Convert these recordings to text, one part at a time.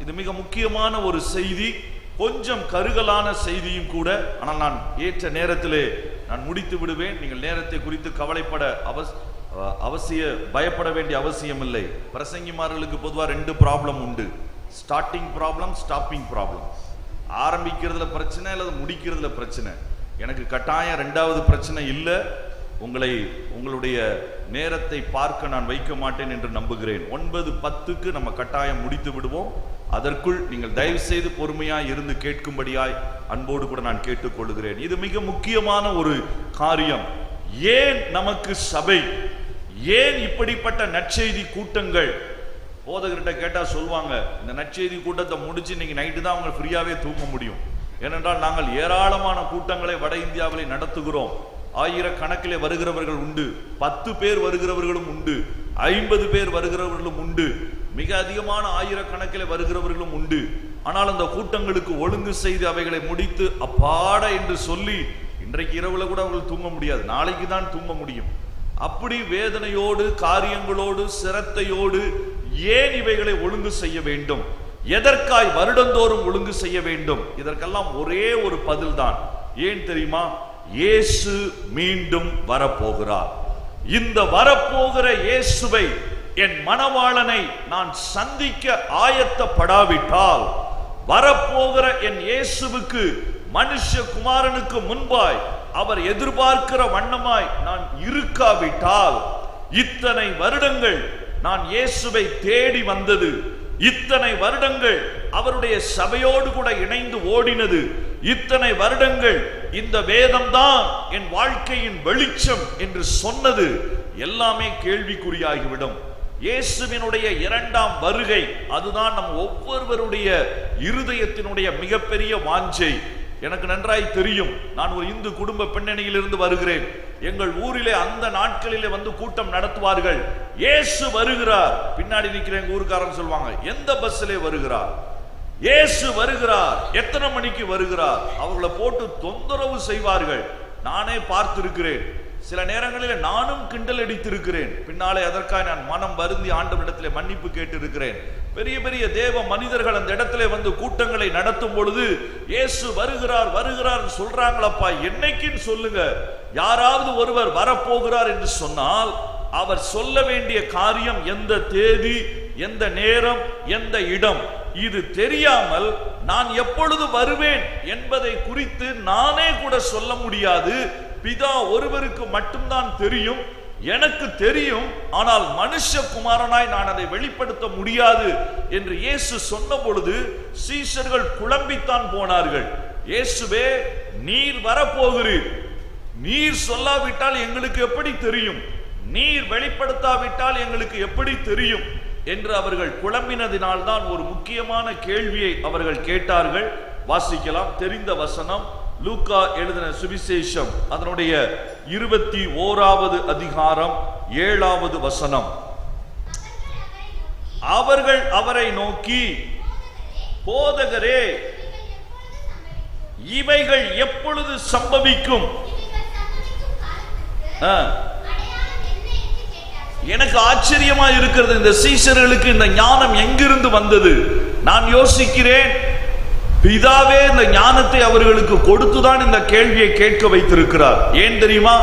இது மிக முக்கியமான ஒரு செய்தி, கொஞ்சம் கருகலான செய்தியும் கூட. ஆனால் நான் ஏற்ற நேரத்திலே நான் முடித்து விடுவேன். நீங்கள் நேரத்தை குறித்து கவலைப்பட பயப்பட வேண்டிய அவசியம் இல்லை. பிரசங்கிமார்களுக்கு பொதுவாக 2 ப்ராப்ளம் உண்டு. Starting problem, stopping problem. ஆரம்பிக்கிறதுல பிரச்சனை அல்லது முடிக்கிறதுல பிரச்சனை. எனக்கு கட்டாயம் 2வது பிரச்சனை இல்லை. உங்களுடைய நேரத்தை பார்க்க நான் வைக்க மாட்டேன் என்று நம்புகிறேன். 9:10க்கு நம்ம கட்டாயம் முடித்து விடுவோம். அதற்குள் நீங்கள் தயவு செய்து பொறுமையாய் இருந்து கேட்கும்படியாய் அன்போடு கூட நான் கேட்டுக்கொள்கிறேன். இது மிக முக்கியமான ஒரு காரியம். ஏன் நமக்கு சபை, ஏன் இப்படிப்பட்ட நற்செய்தி கூட்டங்கள்? போதகர்கிட்ட கேட்டா சொல்லுவாங்க, இந்த நற்செய்தி கூட்டத்தை முடிச்சு இன்னைக்கு நைட்டு தான் அவங்க ஃப்ரீயாவே தூங்க முடியும். ஏனென்றால் நாங்கள் ஏராளமான கூட்டங்களை வட இந்தியாவிலே நடத்துகிறோம். 1000 கணக்கிலே வருகிறவர்கள் உண்டு, 10 பேர் வருகிறவர்களும் உண்டு, 50 பேர் வருகிறவர்களும் உண்டு, மிக அதிகமான 1000 கணக்கிலே வருகிறவர்களும் உண்டு. ஆனால் அந்த கூட்டங்களுக்கு ஒழுங்கு செய்து அவைகளை முடித்து அப்பாட என்று சொல்லி இன்றைக்கு இரவுல கூட அவர்கள் தூங்க முடியாது, நாளைக்கு தான் தூங்க முடியும். அப்படி வேதனையோடு, காரியங்களோடு, சிரத்தையோடு ஏன் இவைகளை ஒழுங்கு செய்ய வேண்டும்? எதற்காய் வருடந்தோறும் ஒழுங்கு செய்ய வேண்டும்? இதற்கெல்லாம் ஒரே ஒரு பதில் தான். ஏன் தெரியுமா? இயேசு மீண்டும் வரப்போகிறார். இந்த வரப்போகிற இயேசுவை, என் மணவாளனை நான் சந்திக்க ஆயத்தப்படாவிட்டால், வரப்போகிற என் இயேசுவுக்கு, மனுஷகுமாரனுக்கு முன்பாய் அவர் எதிர்பார்க்கிற வண்ணமாய் நான் இருக்காவிட்டால், இத்தனை வருடங்கள் நான் இயேசுவை தேடி வந்தது, இத்தனை வருடங்கள் அவருடைய சபையோடு கூட இணைந்து ஓடினது, இத்தனை வருடங்கள் இந்த வேதம்தான் என் வாழ்க்கையின் வெளிச்சம் என்று சொன்னது எல்லாமே கேள்விக்குறியாகிவிடும். இயேசுவினுடைய 2ஆம் வருகை, அதுதான் நம் ஒவ்வொருவருடைய இருதயத்தினுடைய மிகப்பெரிய வாஞ்சை. எனக்கு நன்றாய் தெரியும், நான் ஒரு இந்து குடும்ப பின்னணியிலிருந்து வருகிறேன். எங்கள் ஊரிலே அந்த நாட்களிலே வந்து கூட்டம் நடத்துவார்கள். இயேசு வருகிறார், பின்னாடி நிக்கிற எங்க ஊருக்காரன் சொல்லுவாங்க, எந்த பஸ்ஸிலே வருகிறார், இயேசு வருகிறார், எத்தனை மணிக்கு வருகிறார், அவர்களை போட்டு தொந்தரவு செய்வார்கள். நானே பார்த்திருக்கிறேன். சில நேரங்களில் நானும் கிண்டல் அடித்திருக்கிறேன். பின்னாலே அதற்காக நான் மனம் வருந்தி ஆண்டவரிடத்திலே மன்னிப்பு கேட்டிருக்கிறேன். பெரிய பெரிய தேவ மனிதர்கள் அந்த இடத்திலே வந்து கூட்டங்களை நடத்தும் பொழுது இயேசு வருகிறார் வருகிறார் சொல்றாங்களப்பா, என்னைக்குன்னு சொல்லுங்க. யாராவது ஒருவர் வரப்போகிறார் என்று சொன்னால் அவர் சொல்ல வேண்டிய காரியம், எந்த தேதி, எந்த நேரம், எந்த இடம், இது தெரியாமல் நான் எப்பொழுது வருவேன் என்பதை குறித்து நானே கூட சொல்ல முடியாது. பிதா ஒருவருக்கு மட்டும்தான் தெரியும், எனக்கு தெரியும், ஆனால் மனுஷகுமாரனாய் நான் அதை வெளிப்படுத்த முடியாது என்று இயேசு சொன்ன பொழுது சீஷர்கள் குழம்பித்தான் போனார்கள். இயேசுவே, நீர் வரப்போகிறீர், நீர் சொல்லாவிட்டால் எங்களுக்கு எப்படி தெரியும், நீர் வெளிப்படுத்தாவிட்டால் எங்களுக்கு எப்படி தெரியும் என்று அவர்கள் குழம்பினதினால்தான் ஒரு முக்கியமான கேள்வியை அவர்கள் கேட்டார்கள். வாசிக்கலாம், தெரிந்த வசனம், லூக்கா எழுதின சுவிசேஷம் அதனுடைய 21வது அதிகாரம் 7வது வசனம். அவர்கள் அவரை நோக்கி, போதகரே, இவைகள் எப்பொழுது சம்பவிக்கும்? எனக்கு ஆச்சரியமா இருக்கிறது, இந்த சீஷர்களுக்கு இந்த ஞானம் எங்கிருந்து வந்தது? நான் யோசிக்கிறேன், பிதாவே இந்த ஞானத்தை அவர்களுக்கு கொடுத்துதான் இந்த கேள்வியை கேட்க வைத்திருக்கிறார். ஏன் தெரியுமா?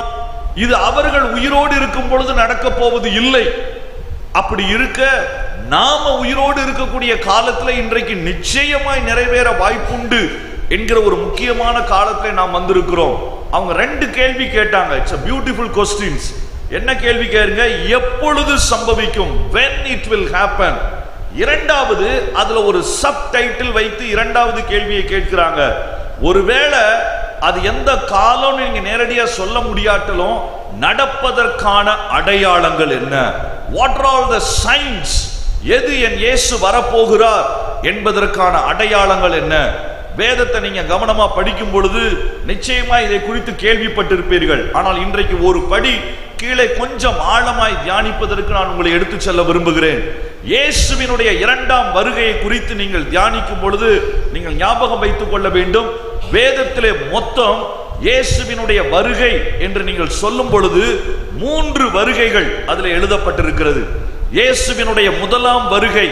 இது அவர்கள் உயிரோடு இருக்கும் பொழுது நடக்க போவது இல்லை. அப்படி இருக்க நாம உயிரோடு இருக்கக்கூடிய காலத்துல இன்றைக்கு நிச்சயமாய் நிறைவேற வாய்ப்புண்டு என்கிற ஒரு முக்கியமான காலத்துல நாம் வந்திருக்கிறோம். அவங்க 2 கேள்வி கேட்டாங்க. It's a beautiful questions. என்ன கேள்வி கேளுங்க? எப்பொழுது சம்பவிக்கும்? when it will happen. இரண்டாவது, அதுல ஒரு சப் டைட்டில் வைத்து 2வது கேள்வியை கேட்கிறாங்க. ஒருவேளை அது எந்த காலம் நீங்க நேரடியா சொல்ல முடியாட்டலும் நடப்பதற்கான அடையாளங்கள் என்ன? What are all the science? எது என் இயேசு வரப்போகிறார் என்பதற்கான அடையாளங்கள் என்ன? வேதத்தை நீங்க கவனமா படிக்கும் பொழுது நிச்சயமா இதை குறித்து கேள்விப்பட்டிருப்பீர்கள். ஆனால் இன்றைக்கு ஒரு படி கீழே கொஞ்சம் ஆழமாய் தியானிப்பதற்கு நான் உங்களை எடுத்து செல்ல விரும்புகிறேன். இயேசுவினுடைய 2ஆம் வருகையை குறித்து நீங்கள் தியானிக்கும் பொழுது நீங்கள் ஞாபகம் வைத்துக் கொள்ள வேண்டும், வேதத்திலே மொத்தம் இயேசுவினுடைய வருகை என்று நீங்கள் சொல்லும் பொழுது 3 வருகைகள் அதில் எழுதப்பட்டிருக்கிறது. இயேசுவினுடைய முதலாம் வருகை,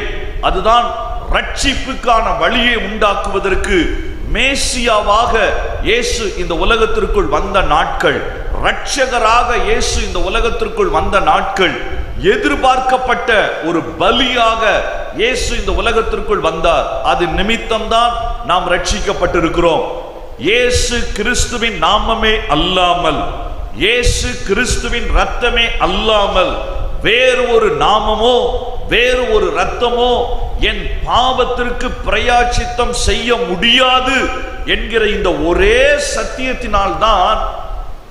அதுதான் ரட்சிப்புக்கான வழியை உண்டாக்குவதற்கு மேசியாவாக இயேசு இந்த உலகத்திற்குள் வந்த நாட்கள், இரட்சகராக இயேசு இந்த உலகத்திற்குள் வந்த நாட்கள், எதிர்பார்க்கப்பட்ட ஒரு பலியாக இயேசு இந்த உலகத்திற்குள் வந்தார். அது நிமித்தம்தான் நாம் ரட்சிக்கப்பட்டிருக்கிறோம். இயேசு கிறிஸ்துவின் நாமமே அல்லாமல், இயேசு கிறிஸ்துவின் இரத்தமே அல்லாமல் வேறு ஒரு நாமமோ வேறு ஒரு இரத்தமோ என் பாவத்திற்கு பிரயாச்சித்தம் செய்ய முடியாது என்கிற இந்த ஒரே சத்தியத்தினால் தான்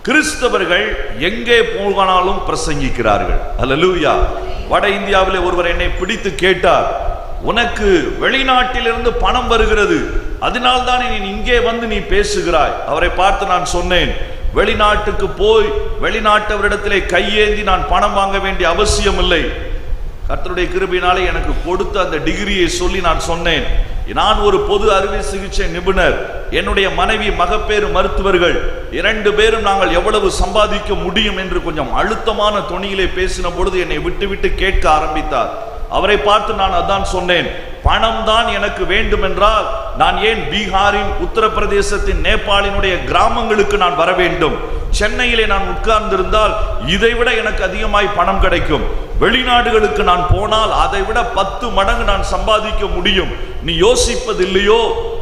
கிறிஸ்தவர்கள் எங்கே போனாலும் பிரசங்கிக்கிறார்கள். அல்லேலூயா. வட இந்தியாவிலே ஒருவர் என்னை பிடித்து கேட்டார், உனக்கு வெளிநாட்டிலிருந்து பணம் வருகிறது, அதனால்தான் நீ இங்கே வந்து நீ பேசுகிறாய். அவரை பார்த்து நான் சொன்னேன், வெளிநாட்டுக்கு போய் வெளிநாட்டவரிடத்திலே கையேந்தி நான் பணம் வாங்க வேண்டிய அவசியம் இல்லை. கர்த்தருடைய கிருபையினாலே எனக்கு கொடுத்த அந்த டிகிரியை சொல்லி நான் சொன்னேன், நான் ஒரு பொது அறுவை சிகிச்சை நிபுணர், என்னுடைய மனைவி மகப்பேறு மருத்துவர்கள், 2 பேரும் நாங்கள் எவ்வளவு சம்பாதிக்க முடியும் என்று கொஞ்சம் அழுத்தமான தொனியிலே பேசின பொழுது என்னை விட்டு விட்டு கேட்க ஆரம்பித்தார். அவரை பார்த்து நான் அதான் சொன்னேன், பணம் தான் எனக்கு வேண்டும் என்றால் நான் ஏன் பீகாரின், உத்தரப்பிரதேசத்தின், நேபாளினுடைய கிராமங்களுக்கு நான் வர வேண்டும்? சென்னையிலே நான் உட்கார்ந்திருந்தால் இதைவிட எனக்கு அதிகமாய் பணம் கிடைக்கும். வெளிநாடுகளுக்கு நான் போனால் அதை விட 10 மடங்கு நான் சம்பாதிக்க முடியும். நீ யோசிப்பதில்லையோ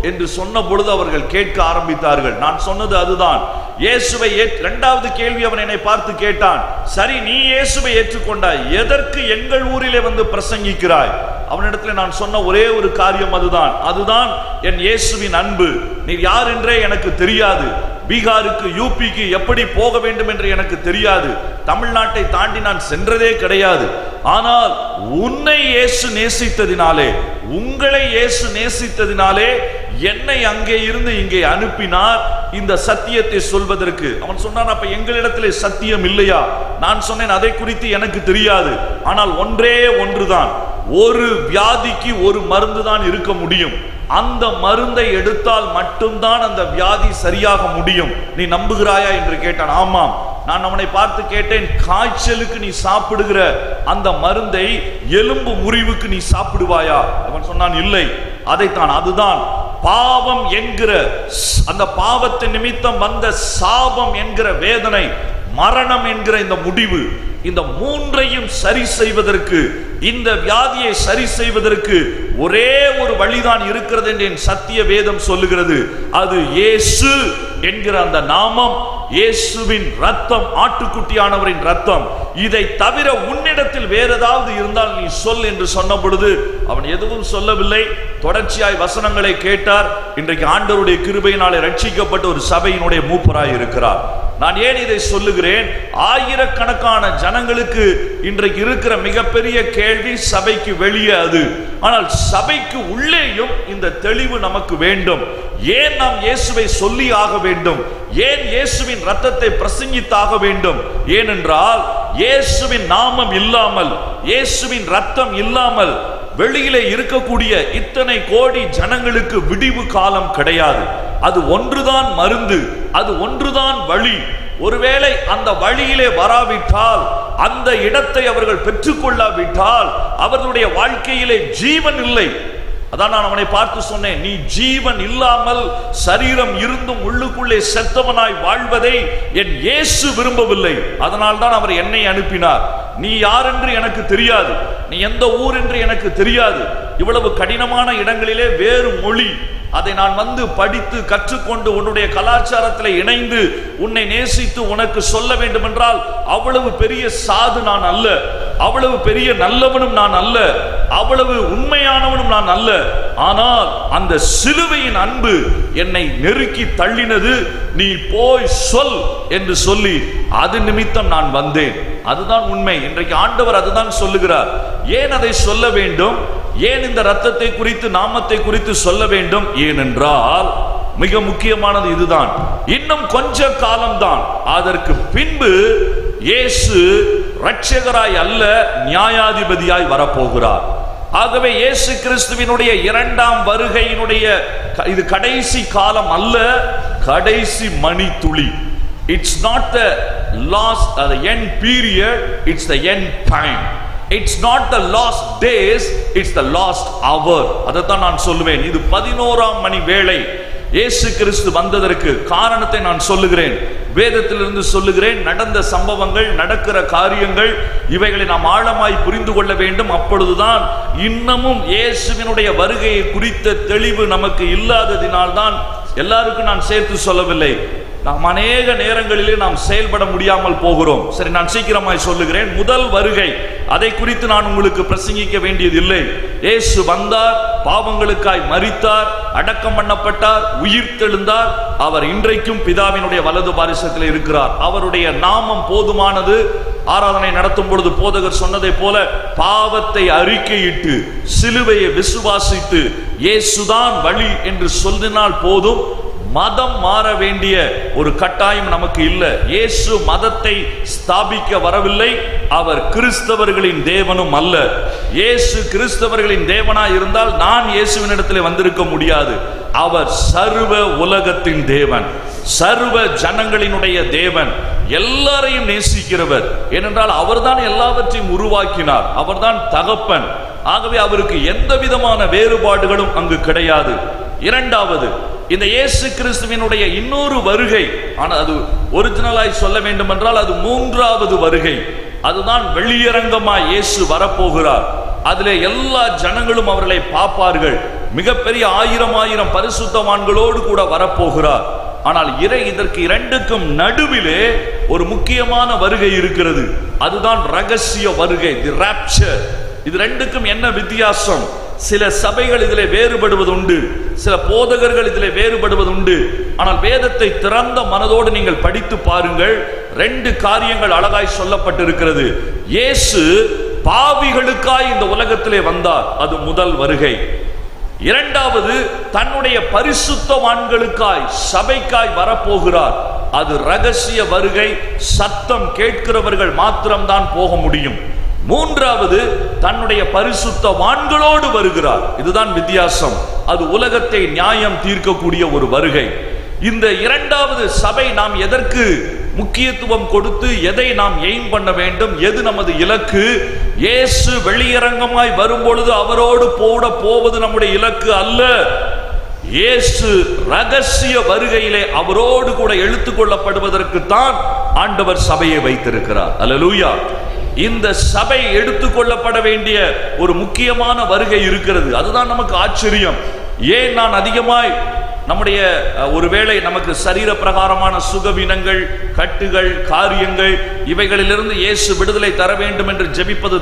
என்று சொன்ன பொழுது அவர்கள் கேட்க ஆரம்பித்தார்கள். நான் சொன்னது அதுதான். இயேசுவை 2வது கேள்வி அவன் என்னை பார்த்து கேட்டான், சரி நீ இயேசுவை ஏற்றுக்கொண்டாய், எதற்கு எங்கள் ஊரிலே வந்து பிரசங்கிக்கிறாய்? அவனிடத்தில் நான் சொன்ன ஒரே ஒரு காரியம் அதுதான் என் இயேசுவின் அன்பு. நீர் யார் என்றே எனக்கு தெரியாது, பீகாருக்கு யூபிக்கு எப்படி போக வேண்டும் என்று எனக்கு தெரியாது, தமிழ்நாட்டை தாண்டி நான் சென்றதே கிடையாது. ஆனால் உன்னை இயேசு நேசித்ததினாலே, உங்களை இயேசு நேசித்ததினாலே என்னை அங்கே இருந்து இங்கே அனுப்பினார் இந்த சத்தியத்தை சொல்வதற்கு. அவன் சொன்னான், அப்ப எங்களிடத்திலே சத்தியம் இல்லையா? நான் சொன்னேன், அதை குறித்து எனக்கு தெரியாது, ஆனால் ஒன்றே ஒன்றுதான், ஒரு வியாதிக்கு ஒரு மருந்து தான் இருக்க முடியும். அந்த மருந்தை எடுத்தால் மட்டும்தான் அந்த வியாதி சரியாக முடியும். நீ நம்புகிறாயா என்று கேட்டான். ஆமாம். நான் அவனை பார்த்து கேட்டேன், காய்ச்சலுக்கு நீ சாப்பிடுகிற அந்த மருந்தை எலும்பு முறிவுக்கு நீ சாப்பிடுவாயா? அவன் சொன்னான், இல்லை. அதைத்தான், அதுதான் பாவம் என்கிற அந்த பாவத்தின் நிமித்தம் வந்த சாபம் என்கிற வேதனை, மரணம் என்கிற இந்த முடிவு, இந்த 3ஐயும் சரி செய்வதற்கு, இந்த வியாதியை சரி செய்வதற்கு ஒரே ஒரு வழிதான் இருக்கிறது என்று என் சத்திய வேதம் சொல்லுகிறது. அது இயேசு என்கிற அந்த நாமம், இயேசுவின் ரத்தம், ஆட்டுக்குட்டியானவரின் ரத்தம். இதை தவிர உன்னிடத்தில் வேற ஏதாவது இருந்தால் நீ சொல் என்று சொன்ன பொழுது அவன் எதுவும் சொல்லவில்லை. தொடர்ச்சியாய் வசனங்களை கேட்டார். இன்றைக்கு ஆண்டவருடைய கிருபையினாலே ரட்சிக்கப்பட்ட ஒரு சபையினுடைய மூப்பராய் இருக்கிறார். நான் ஏன் இதை சொல்லுகிறேன்? ஆயிரக்கணக்கான ஜனங்களுக்கு இன்றைக்கு இருக்கிற மிகப்பெரிய கேள்வி சபைக்கு வெளியே அது. ஆனால் சபைக்கு உள்ளேயும் இந்த தெளிவு நமக்கு வேண்டும். ஏன் நாம் இயேசுவை சொல்லி ஆக வேண்டும்? ஏன் இயேசுவின் ரத்தத்தை பிரசங்கித்தாக வேண்டும்? ஏனென்றால் இயேசுவின் நாமம் இல்லாமல், இயேசுவின் ரத்தம் இல்லாமல் வெளியிலே இருக்கக்கூடிய இத்தனை கோடி ஜனங்களுக்கு விடிவு காலம் கிடையாது. அது ஒன்றுதான் மருந்து, அது ஒன்றுதான் வழி. ஒருவேளை அந்த வழியிலே வராவிட்டால், அந்த இடத்தை அவர்கள் பெற்றுக்கொள்ளாவிட்டால் அவர்களுடைய வாழ்க்கையிலே ஜீவன் இல்லை. அதான் நான் அவனை பார்த்து சொன்னேன், நீ ஜீவன் இல்லாமல் சரீரம் இருந்தும் உள்ளுக்குள்ளே செத்தவனாய் வாழ்வதை என் இயேசு விரும்பவில்லை. அதனால் தான் அவர் என்னை அனுப்பினார். நீ யார் என்று எனக்கு தெரியாது, நீ எந்த ஊர் என்று எனக்கு தெரியாது. இவ்வளவு கடினமான இடங்களிலே வேறு மொழி, அதை நான் வந்து படித்து கற்றுக்கொண்டு உன்னுடைய கலாச்சாரத்தில் இணைந்து உன்னை நேசித்து உனக்கு சொல்ல வேண்டும் என்றால் அவ்வளவு பெரிய சாது நான் அல்ல, அவ்வளவு பெரிய நல்லவனும் நான் அல்ல, அவ்வளவு உண்மையானவனும் நான் அல்ல. ஆனால் அந்த சிலுவையின் அன்பு என்னை நெருக்கி தள்ளினது. நீ போய் சொல் என்று சொல்லி அது நிமித்தம் நான் வந்தேன். அதுதான் உண்மை. இன்றைக்கு ஆண்டவர் அதுதான் சொல்லுகிறார். ஏன் அதை சொல்ல வேண்டும்? ஏன் இந்த ரத்தத்தை குறித்து, நாமத்தை குறித்து சொல்ல வேண்டும்? ஏனென்றால் மிக முக்கியமானது இதுதான். இன்னும் கொஞ்ச காலம்தான், அதற்கு பின்பு இயேசு இரட்சகராய் அல்ல, நியாயாதிபதியாய் வரப்போகிறார். ஆகவே இயேசு கிறிஸ்துவினுடைய 2ஆம் வருகையினுடைய இது கடைசி காலம் அல்ல, கடைசி மணி துளி. It's not the last, the end period, it's the end time. It's not the lost days, it's the lost hour. அதைத்தான் நான் சொல்லுவேன். இது 11ஆம் மணி வேளை. இயேசு கிறிஸ்து வந்ததற்கு காரணத்தை நான் சொல்லுகிறேன், வேதத்திலிருந்து சொல்லுகிறேன். நடந்த சம்பவங்கள், நடக்கிற காரியங்கள், இவைகளை நாம் ஆழமாய் புரிந்து கொள்ள வேண்டும். அப்பொழுதுதான் இன்னமும் இயேசுவினுடைய வருகையை குறித்த தெளிவு நமக்கு இல்லாததினால்தான், எல்லாருக்கும் நான் சேர்த்து சொல்லவில்லை, நாம் அநேக நேரங்களிலே நாம் செயல்பட முடியாமல் போகிறோம். சரி, நான் சீக்கிரமாய் சொல்லுகிறேன். முதல் வருகை, அதை குறித்து நான் உங்களுக்கு பிரசங்கிக்க வேண்டியதில்லை. இயேசு வந்தார், பாவங்களுக்காய் மரித்தார், அடக்கம் பண்ணப்பட்டார், உயிர்த்தெழுந்தார். அவர் இன்றைக்கும் பிதாவினுடைய வலது பாரிசத்தில் இருக்கிறார். அவருடைய நாமம் போதுமானது. ஆராதனை நடத்தும் பொழுது போதகர் சொன்னதை போல பாவத்தை அறிக்கையிட்டு சிலுவையை விசுவாசித்து இயேசுதான் வழி என்று சொல்லினால் போதும். மதம் மாற வேண்டிய ஒரு கட்டாயம் நமக்கு இல்லை. இயேசு மதத்தை ஸ்தாபிக்க வரவில்லை. அவர் கிறிஸ்தவர்களின் தேவனும் அல்ல. இயேசு கிறிஸ்தவர்களின் தேவனாய் இருந்தால் நான் இயேசுவினிடத்தில் வந்திருக்க முடியாது. அவர் சர்வ உலகத்தின் தேவன், சர்வ ஜனங்களினுடைய தேவன், எல்லாரையும் நேசிக்கிறவர். ஏனென்றால் அவர்தான் எல்லாவற்றையும் உருவாக்கினார், அவர்தான் தகப்பன். ஆகவே அவருக்கு எந்த விதமான வேறுபாடுகளும் அங்கு கிடையாது. இரண்டாவது, இந்த இயேசு கிறிஸ்துவினுடைய இன்னொரு வருகை, ஆனால் அது ஒரிஜினலாய் சொல்ல வேண்டும் என்றால் அது 3வது வருகை. அதுதான் வெளியரங்கமாய் இயேசு வரப்போகிறார். அதிலே எல்லா ஜனங்களும் அவர்களை பார்ப்பார்கள். மிகப்பெரிய 1000 பரிசுத்தவான்களோடு கூட வரப்போகிறார். ஆனால் இதற்கு இரண்டுக்கும் நடுவிலே ஒரு முக்கியமான வருகை இருக்கிறது. அதுதான் ரகசிய வருகை, தி ராப்சர். இது ரெண்டுக்கும் என்ன வித்தியாசம்? சில சபைகள் இதிலே வேறுபடுவது உண்டு, சில போதகர்கள் இதிலே வேறுபடுவது உண்டு. ஆனால் வேதத்தை திறந்த மனதோடு நீங்கள் படித்து பாருங்கள். 2 காரியங்கள் அழகாய் சொல்லப்பட்டிருக்கிறது. இயேசு பாவிகளுக்காய் இந்த உலகத்திலே வந்தார், அது முதல் வருகை. இரண்டாவது, தன்னுடைய பரிசுத்தவான்களுக்காய், சபைக்காய் வரப்போகிறார், அது ரகசிய வருகை. சத்தம் கேட்கிறவர்கள் மாத்திரம்தான் போக முடியும். மூன்றாவது, தன்னுடைய பரிசுத்தவான்களோடு வருகிறார். இதுதான் வித்தியாசம். அது உலகத்தை நியாயம் தீர்க்கக்கூடிய ஒரு வருகை. இந்த இரண்டாவது சபை நாம் எதற்கு முக்கியத்துவம் கொடுத்து எதை நாம் எய்ம் பண்ண வேண்டும், எது நமது இலக்கு? இயேசு வெளியரங்கமாய் வரும்பொழுது அவரோடு போவது நம்முடைய இலக்கு அல்ல. இயேசு ரகசிய வருகையிலே அவரோடு கூட எடுத்துக் கொள்ளப்படுவதற்கு தான் ஆண்டவர் சபையை வைத்திருக்கிறார். அல்லேலூயா. இந்த சபை எடுத்துக்கொள்ளப்பட வேண்டிய ஒரு முக்கியமான வருகை இருக்கிறது. அதுதான் நமக்கு ஆச்சரியம். ஏன் நான் அதிகமாய் நம்முடைய ஒருவேளை நமக்கு சரீர பிரகாரமான சுகவீனங்கள், கட்டுகள், காரியங்கள், இவைகளிலிருந்து இயேசு விடுதலை தர வேண்டும் என்று ஜெபிப்பது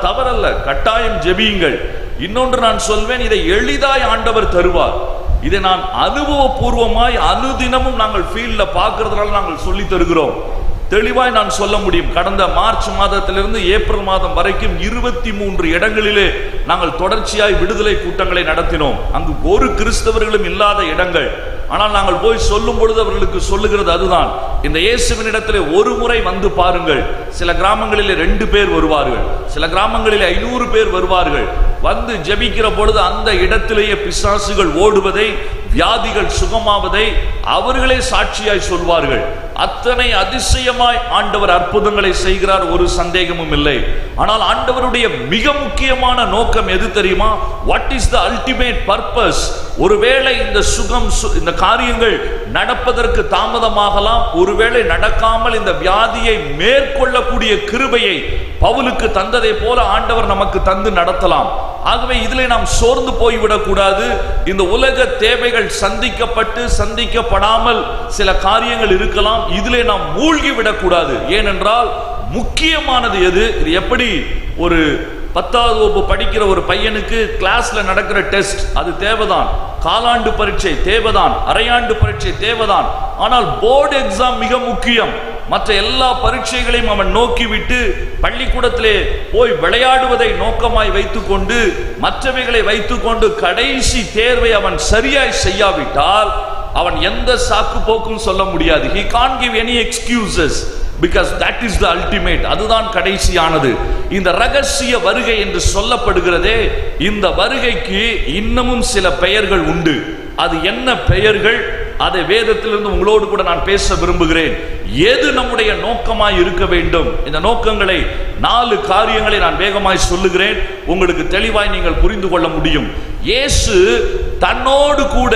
தவறல்ல. கட்டாயம் ஜெபியுங்கள். இன்னொன்று நான் சொல்வேன், இதை எளிதாய் ஆண்டவர் தருவார். இதை நான் அனுபவபூர்வமாய் அனுதினமும் நாங்கள் ஃபீல்ட்ல பார்க்கறதுனால நாங்கள் சொல்லி தருகிறோம். தெளிவாய் நான் சொல்ல முடியும். கடந்த மார்ச் மாதத்திலிருந்து ஏப்ரல் மாதம் வரைக்கும் 23 இடங்களிலே நாங்கள் தொடர்ச்சியாய் விடுதலை கூட்டங்களை நடத்தினோம். அங்கு ஒரு கிறிஸ்தவர்களும் இல்லாத இடங்கள். ஆனால் நாங்கள் போய் சொல்லும் பொழுது அவர்களுக்கு சொல்லுகிறது அதுதான், இந்த இயேசுவினிடத்திலே ஒரு முறை வந்து பாருங்கள். சில கிராமங்களிலே 2 பேர் வருவார்கள், சில கிராமங்களிலே 500 பேர் வருவார்கள். வந்து ஜெபிக்கிற பொழுது அந்த இடத்திலேயே பிசாசுகள் ஓடுவதை, வியாதிகள் சுகமாவதை அவர்களே சாட்சியாய் சொல்வார்கள். அத்தனை அதிசயமாய் ஆண்டவர் அற்புதங்களை செய்கிறார், ஒரு சந்தேகமும் இல்லை. ஆனால் ஆண்டவருடைய மிக முக்கியமான நோக்கம் எது தெரியுமா? What is the ultimate purpose? ஒருவேளை இந்த சுகம், இந்த காரியங்கள் நடப்பதற்கு தாமதமாகலாம், ஒருவேளை நடக்காமல் இந்த வியாதியை மேற்கொள்ளக்கூடிய கிருபையை பவுலுக்கு தந்ததை போல ஆண்டவர் நமக்கு தந்து நடத்தலாம். ஆகவே இதிலே நாம் சோர்ந்து போய்விடக் கூடாது. இந்த உலக தேவைகள் சந்திக்கப்பட்டு சந்திக்கப்படாமல் சில காரியங்கள் இருக்கலாம், இதிலே நாம் மூழ்கி விடக்கூடாது. ஏனென்றால் முக்கியமானது எது? இது எப்படி ஒரு 10வது வகுப்பு படிக்கிற ஒரு பையனுக்கு கிளாஸ்ல நடக்கிற டெஸ்ட் அது தேவைதான், காலாண்டு பரீட்சை தேவைதான், அரையாண்டு பரீட்சை தேவைதான். ஆனால் போர்டு எக்ஸாம் மிக முக்கியம். மற்ற எல்லா பரீட்சைகளையும் அவன் நோக்கிவிட்டு பள்ளிக்கூடத்திலே போய் விளையாடுவதை நோக்கமாய் வைத்துக்கொண்டு, மற்றவைகளை வைத்துக்கொண்டு கடைசி தேர்வை அவன் சரியாய் செய்யாவிட்டால் அவன் எந்த சாக்கு போக்கும் சொல்ல முடியாது. He can't give any excuses because that is the ultimate. அதுதான் கடைசியானது. இந்த ரகசிய வருகை என்று சொல்லப்படுகிறதே, இந்த வருகைக்கு இன்னமும் சில பெயர்கள் உண்டு. அது என்ன பெயர்கள்? அதை வேதத்திலிருந்து உங்களோடு கூட நான் பேச விரும்புகிறேன். எது நம்முடைய நோக்கமாய் இருக்க வேண்டும்? இந்த நோக்கங்களை 4 காரியங்களை நான் வேகமாய் சொல்லுகிறேன், உங்களுக்கு தெளிவாய் நீங்கள் புரிந்து கொள்ள முடியும். இயேசு தன்னோடு கூட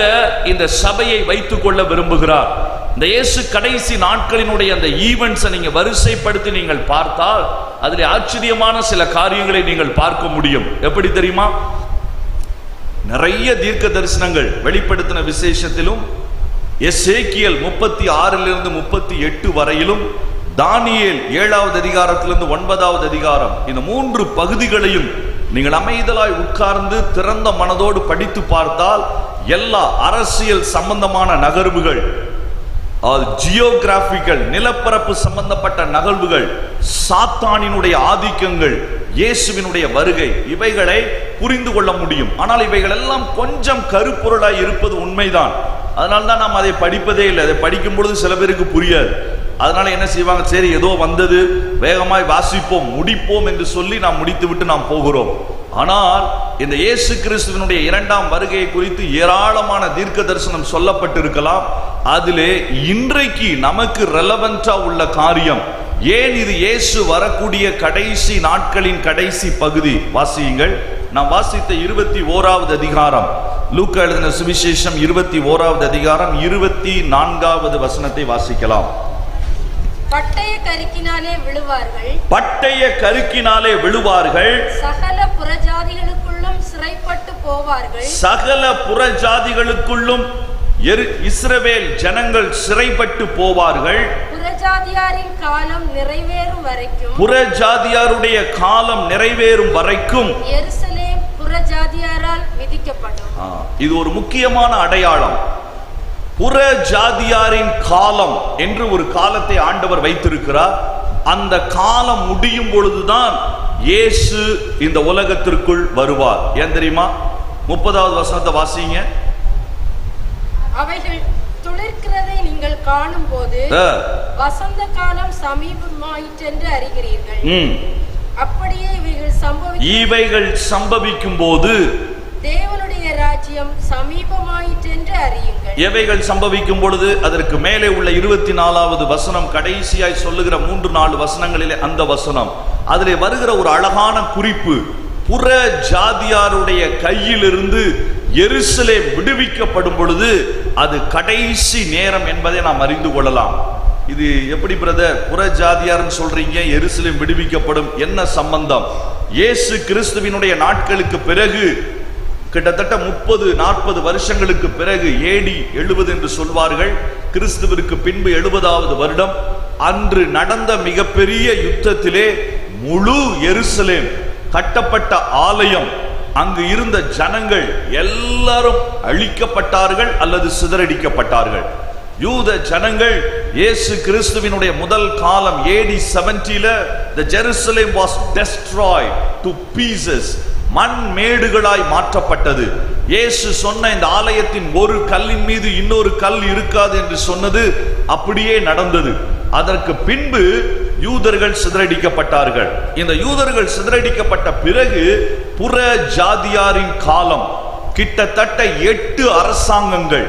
இந்த சபையை வைத்துக் கொள்ள விரும்புகிறார். இந்த இயேசு கடைசி நாட்களினுடைய அந்த ஈவென்ட்ஸை நீங்க வரிசைப்படுத்தி நீங்கள் பார்த்தால் அதில் ஆச்சரியமான சில காரியங்களை நீங்கள் பார்க்க முடியும். எப்படி தெரியுமா? நிறைய தீர்க்க தரிசனங்கள் வெளிப்படுத்தின விசேஷத்திலும், எசேக்கியேல் 36 38 வரையிலும், தானியேல் 7வது அதிகாரத்திலிருந்து 9வது அதிகாரம், இந்த 3 பகுதிகளையும் நீங்கள் அமைதலாய் உட்கார்ந்து திறந்த மனதோடு படித்து பார்த்தால் எல்லா அரசியல் சம்பந்தமான நகர்வுகள், ஜியோகிராபிக்கல் நிலப்பரப்பு சம்பந்தப்பட்ட நகர்வுகள், சாத்தானினுடைய ஆதிக்கங்கள், இயேசுவினுடைய வருகை, இவைகளை புரிந்து கொள்ள முடியும். ஆனால் இவைகள் எல்லாம் கொஞ்சம் கருப்பொருளாய் இருப்பது உண்மைதான். அதனால்தான் நாம் அதை படிப்பதே இல்லை. அதை படிக்கும் பொழுது சில பேருக்கு புரியாது. அதனால என்ன செய்வாங்க, சரி ஏதோ வந்தது வேகமாய் வாசிப்போம் முடிப்போம் என்று சொல்லி நாம் முடித்து விட்டு நாம் போகிறோம். ஆனால் இந்த இயேசு கிறிஸ்துவினுடைய 2ஆம் வருகையை குறித்து ஏராளமான தீர்க்க தரிசனம் சொல்லப்பட்டிருக்கலாம். அதிலே இன்றைக்கு நமக்கு ரெலவென்டா உள்ள காரியம், ஏன் இது இயேசு வரக்கூடிய கடைசி நாட்களின் கடைசி பகுதி. வாசியுங்கள். நாம் வாசித்த 21வது அதிகாரம், லூக்கா எழுதின சுவிசேஷம் 21வது அதிகாரம் 24வது வசனத்தை வாசிக்கலாம். பட்டய கருக்கினாலே விழுவார்கள், பட்டய கருக்கினாலே விழுவார்கள், சகல புறஜாதிகளுக்குள்ளும் சிறைப்பட்டு போவார்கள், சகல புறஜாதிகளுக்குள்ளும் இஸ்ரவேல் ஜனங்கள் சிறைப்பட்டு போவார்கள். புறஜாதியாரின் காலம் நிறைவேறும் வரைக்கும், புறஜாதியாருடைய காலம் நிறைவேறும் வரைக்கும் எருசலேம் புறஜாதியாரால் மிதிக்கப்படும். இது ஒரு முக்கியமான அடையாளம். புற ஜாதியாரின் காலம் என்று ஒரு காலத்தை ஆண்டவர் வைத்திருக்கிறார். அந்த காலம் முடியும் பொழுதுதான் இயேசு இந்த உலகத்திற்குள் வருவார். ஏன் தெரியுமா? 30வது வசனத்தை வாசிங்க. அவைகள் துளிர்க்கிறதை நீங்கள் காணும் போது வசந்த காலம் சமீபமாயிற்றென்று அறிகிறீர்கள். அப்படியே இவைகள் சம்பவிக்கும் போது தேவனுடைய ராஜ்யம் சமீபமாயிற்றென்று அறியுங்கள். எவைகள் சம்பவிக்கும் பொழுது, அதற்கு மேலே உள்ள 24வது வசனம் கடைசியாய் சொல்லுகிற 3-4 வசனங்களிலே அந்த வசனம், அதிலே வருகிற ஒரு அழகான குறிப்பு, புற ஜாதியாருடைய கையிலிருந்து எருசலேம் விடுவிக்கப்படும் பொழுது அது கடைசி நேரம் என்பதை நாம் அறிந்து கொள்ளலாம். இது எப்படி பிரதர், புற ஜாதியார்னு சொல்றீங்க, எருசலேம் விடுவிக்கப்படும், என்ன சம்பந்தம்? இயேசு கிறிஸ்துவினுடைய நாட்களுக்கு பிறகு, கிட்டத்தட்ட 30-40 வருஷங்களுக்கு பிறகு, AD 70 என்று சொல்வார்கள், கிறிஸ்துவிற்கு பின்பு 70வது வருடம், அன்று நடந்த மிகப்பெரிய யுத்தத்திலே முழு எருசலேம் கட்டப்பட்ட ஆலயம், அங்கு இருந்த ஜனங்கள் எல்லாரும் அழிக்கப்பட்டார்கள் அல்லது சிதறடிக்கப்பட்டார்கள். யூத ஜனங்கள் இயேசு கிறிஸ்துவினுடைய முதல் காலம் AD 70ல the Jerusalem was destroyed to pieces, மண் மேடுகளாய் மாற்றப்பட்டது. இயேசு சொன்ன இந்த ஆலயத்தின் ஒரு கல்லின் மீது இன்னொரு கல் இருக்காது என்று சொன்னது அப்படியே நடந்தது. அதற்கு பின்பு யூதர்கள் சிதறடிக்கப்பட்டார்கள். இந்த யூதர்கள் சிதறடிக்கப்பட்ட பிறகு புற ஜாதியாரின் காலம், கிட்டத்தட்ட 8 அரசாங்கங்கள்,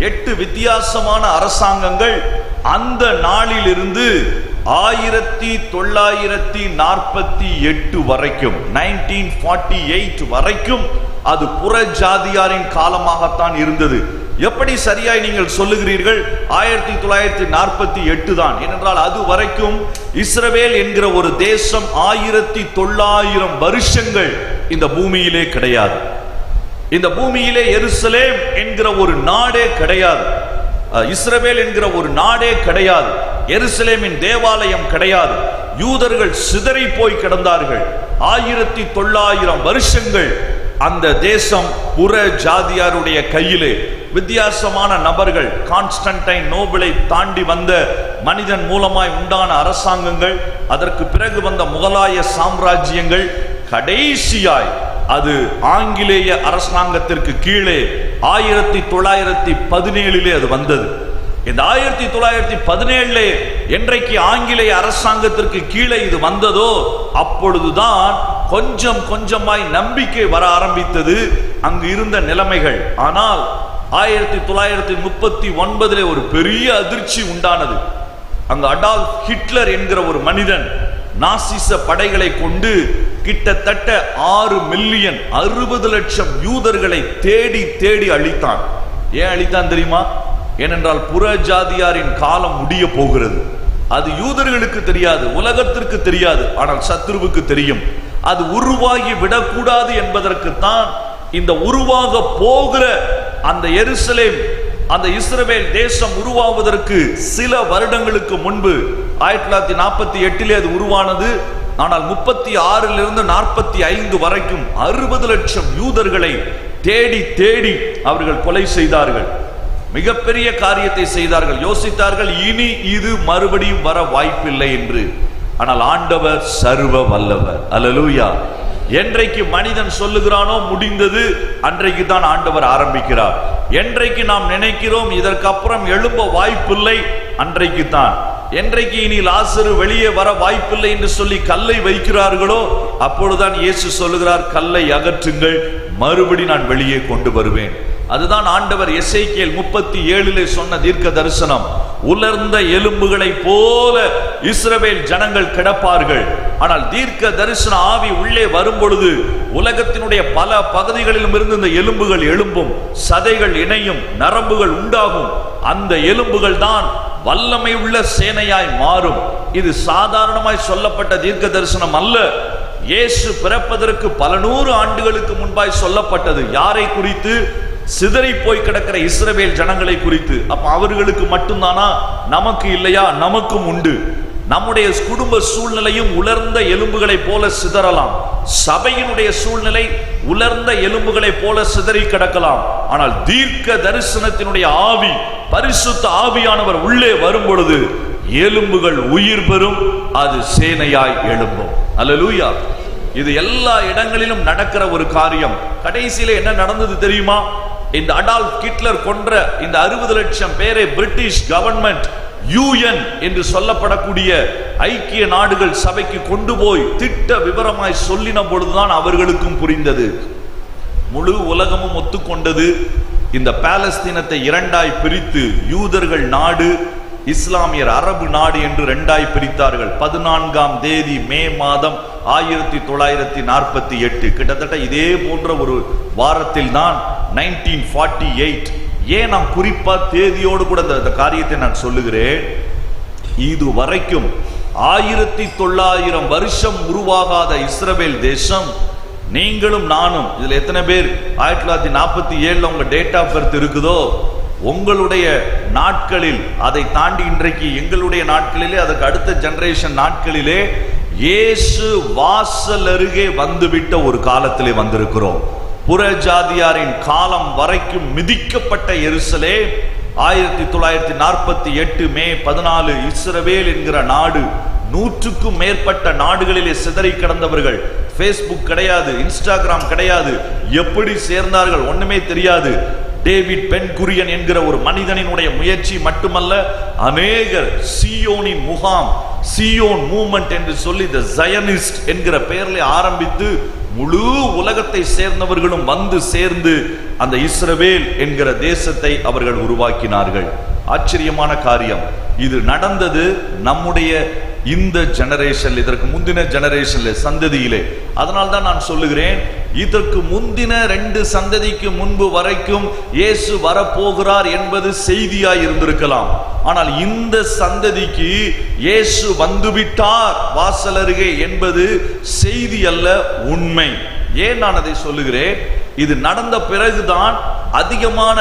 8 வித்தியாசமான அரசாங்கங்கள் அந்த நாளில் இருந்து 1948 வரைக்கும், 1948 வரைக்கும் அது புற ஜாதியாரின் காலமாகத்தான் இருந்தது. எப்படி சரியாய் நீங்கள் சொல்லுகிறீர்கள்? 1948 தான். ஏனென்றால் அது வரைக்கும் இஸ்ரவேல் என்கிற ஒரு தேசம் 1900 வருஷங்கள் இந்த பூமியிலே கிடையாது. இந்த பூமியிலே எருசலேம் என்கிற ஒரு நாடே கிடையாது, இஸ்ரவேல் என்கிற ஒரு நாடே கிடையாது, எருசலேமின் தேவாலயம் கிடையாது. யூதர்கள் சிதறி போய் கிடந்தார்கள். 1900 வருஷங்கள் அந்த தேசம் புற ஜாதியாருடைய கையிலே. வித்தியாசமான நபர்கள், கான்ஸ்டன்டைன் நோபலை தாண்டி வந்த மனிதன் மூலமாய் உண்டான அரசாங்கங்கள், அதற்கு பிறகு வந்த முகலாய சாம்ராஜ்யங்கள், கடைசியாய் அது ஆங்கிலேய அரசாங்கத்திற்கு கீழே 1917 அது வந்தது. இந்த 1917 என்றைக்கு ஆங்கிலேய அரசாங்கத்திற்கு கீழே இது வந்ததோ அப்பொழுதுதான் கொஞ்சம் கொஞ்சமாய் நம்பிக்கை வர ஆரம்பித்தது அங்கு இருந்த நிலைமைகள். ஆனால் 1939 ஒரு பெரிய அதிர்ச்சி உண்டானது. அங்க அடால்ஃப் ஹிட்லர் என்கிற ஒரு மனிதன் நாசிச படைகளை கொண்டு கிட்டத்தட்ட 6 மில்லியன் 60 லட்சம் யூதர்களை தேடி தேடி அழித்தான். ஏன் அழித்தான் தெரியுமா? ஏனென்றால் புற ஜாதியாரின் காலம் முடிய போகிறது. அது யூதர்களுக்கு தெரியாது, உலகத்திற்கு தெரியாது, ஆனால் சத்துருவுக்கு தெரியும். அது உருவாகி விடக்கூடாது என்பதற்குத்தான் இந்த உருவாக போகிற அந்த எருசலேம், அந்த இஸ்ரவேல் தேசம் உருவாவதற்கு சில வருடங்களுக்கு முன்பு 1948 அது உருவானது. ஆனால் 36 45 வரைக்கும் 60 லட்சம் யூதர்களை தேடி தேடி அவர்கள் கொலை செய்தார்கள். மிகப்பெரிய காரியத்தை செய்தார்கள். யோசித்தார்கள், இனி இது மறுபடியும் வர வாய்ப்பில்லை என்று. ஆனால் ஆண்டவர் சர்வ வல்லவர். அல்லேலூயா. என்றைக்கு மனிதன் சொல்லுகிறானோ முடிந்தது, அன்றைக்கு தான் ஆண்டவர் ஆரம்பிக்கிறார். என்றைக்கு நாம் நினைக்கிறோம் இதற்கப்புறம் எழும்ப வாய்ப்பில்லை, அன்றைக்கு தான். என்றைக்கு இனி லாசரு வெளியே வர வாய்ப்பில்லை என்று சொல்லி கல்லை வைக்கிறார்களோ அப்பொழுதுதான் இயேசு சொல்லுகிறார், கல்லை அகற்றுங்கள், மறுபடி நான் வெளியே கொண்டு வருவேன். அதுதான் ஆண்டவர் எசேக்கியேல் 37 சொன்ன தீர்க்க தரிசனம். உலர்ந்த எலும்புகளை போல இஸ்ரவேல் ஜனங்கள் கிடப்பார்கள். ஆனால் தீர்க்க தரிசன ஆவி உள்ளே வரும் பொழுது உலகத்தினுடைய பல பகுதிகளிலும் இருந்து இந்த எலும்புகள் எழும்பும், சதைகள் இணையும், நரம்புகள் உண்டாகும். அந்த எலும்புகள் தான் வல்லமை உள்ள சேனையாய் மாறும். இது சாதாரணமாய் சொல்லப்பட்ட தீர்க்க தரிசனம் அல்ல. இயேசு பிறப்பதற்கு பல 100 ஆண்டுகளுக்கு முன்பாய் சொல்லப்பட்டது. யாரை குறித்து? சிதறி போய் கிடக்கிற இஸ்ரவேல் ஜனங்களை குறித்து. அப்ப அவர்களுக்கு மட்டும்தானா? நமக்கு இல்லையா? நமக்கும் உண்டு. நம்முடைய குடும்ப சூழ்நிலையும் உலர்ந்த எலும்புகளை போல சிதறலாம். சபையினுடைய சூழ்நிலை உலர்ந்த எலும்புகளை போல சிதறி கிடக்கலாம். ஆனால் தீர்க்க தரிசனத்தினுடைய ஆவி, பரிசுத்த ஆவியானவர் உள்ளே வரும் பொழுது எலும்புகள் உயிர் பெறும், அது சேனையாய் எழும்பும். அல்லேலூயா. இது எல்லா இடங்களிலும் நடக்கிற ஒரு காரியம். கடைசியில என்ன நடந்தது தெரியுமா? இந்த அடால்ஃப் ஹிட்லர் கொன்ற இந்த 60 லட்சம் பேரை பிரிட்டிஷ் கவர்மெண்ட் யூஎன் என்று சொல்லப்படக்கூடிய ஐக்கிய நாடுகள் சபைக்கு கொண்டு போய் திட்ட விவரமாய் சொல்லின பொழுதுதான் அவர்களுக்கும் புரிந்தது. முழு உலகமும் ஒத்துக்கொண்டது. இந்த பாலஸ்தீனத்தை 2ஆய் பிரித்து யூதர்கள் நாடு, இஸ்லாமியர் அரபு நாடு என்று 2ஆய் பிரித்தார்கள். 14ஆம் தேதி மே மாதம் 1948. கிட்டத்தட்ட இதே போன்ற ஒரு வாரத்தில் தான் 1948. ஏன் நான் குறிப்பா தேதியோடு கூட இந்த காரியத்தை நான் சொல்லுகிறேன்? இது வரைக்கும் 1900 வருஷம் உருவாகாத இஸ்ரவேல் தேசம், நீங்களும் நானும் இதுல எத்தனை பேர் 1947 உங்க டேட் ஆஃப் பர்த் இருக்குதோ, உங்களுடைய நாட்களில் அதை தாண்டி இன்றைக்கு எங்களுடைய நாட்களிலே, அதுக்கு அடுத்த ஜெனரேஷன் நாட்களிலே இயேசு வாசல் அருகே வந்துவிட்ட ஒரு காலத்திலே வந்திருக்கிறோம். புற ஜாதியாரின் காலம் வரைக்கும் மிதிக்கப்பட்ட எருசலேம் 1948 மே 14 இஸ்ரவேல் என்கிற நாடு 100க்கும் மேற்பட்ட நாடுகளிலே சிதறி கிடந்தவர்கள். ஃபேஸ்புக் கிடையாது, இன்ஸ்டாகிராம் கிடையாது. எப்படி சேர்ந்தார்கள் ஒண்ணுமே தெரியாது. டேவிட் பென் குரியன் என்கிற ஒரு மனிதனினுடைய முயற்சி மட்டுமல்ல, அநேகர் சியோனின் முகாம், சியோன் மூவ்மெண்ட் என்று சொல்லி தி ஜயனிஸ்ட் என்கிற பெயரில் ஆரம்பித்து முழு உலகத்தை சேர்ந்தவர்களும் வந்து சேர்ந்து அந்த இஸ்ரவேல் என்கிற தேசத்தை அவர்கள் உருவாக்கினார்கள். ஆச்சரியமான காரியம். இது நடந்தது நம்முடைய இந்த ஜெனரேஷன், இதற்கு முந்தின ஜெனரேஷன்ல, சந்ததியிலே. அதனால்தான் நான் சொல்லுகிறேன், இதற்கு முந்தின 2 சந்ததிக்கு முன்பு வரைக்கும் இயேசு வரப்போகிறார் என்பது செய்தியாய் இருந்திருக்கலாம். ஆனால் இந்த சந்ததிக்கு இயேசு வந்துவிட்டார் வாசல் அருகே என்பது செய்தி அல்ல, உண்மை. ஏன் நான் அதை சொல்லுகிறேன்? இது நடந்த பிறகுதான் அதிகமான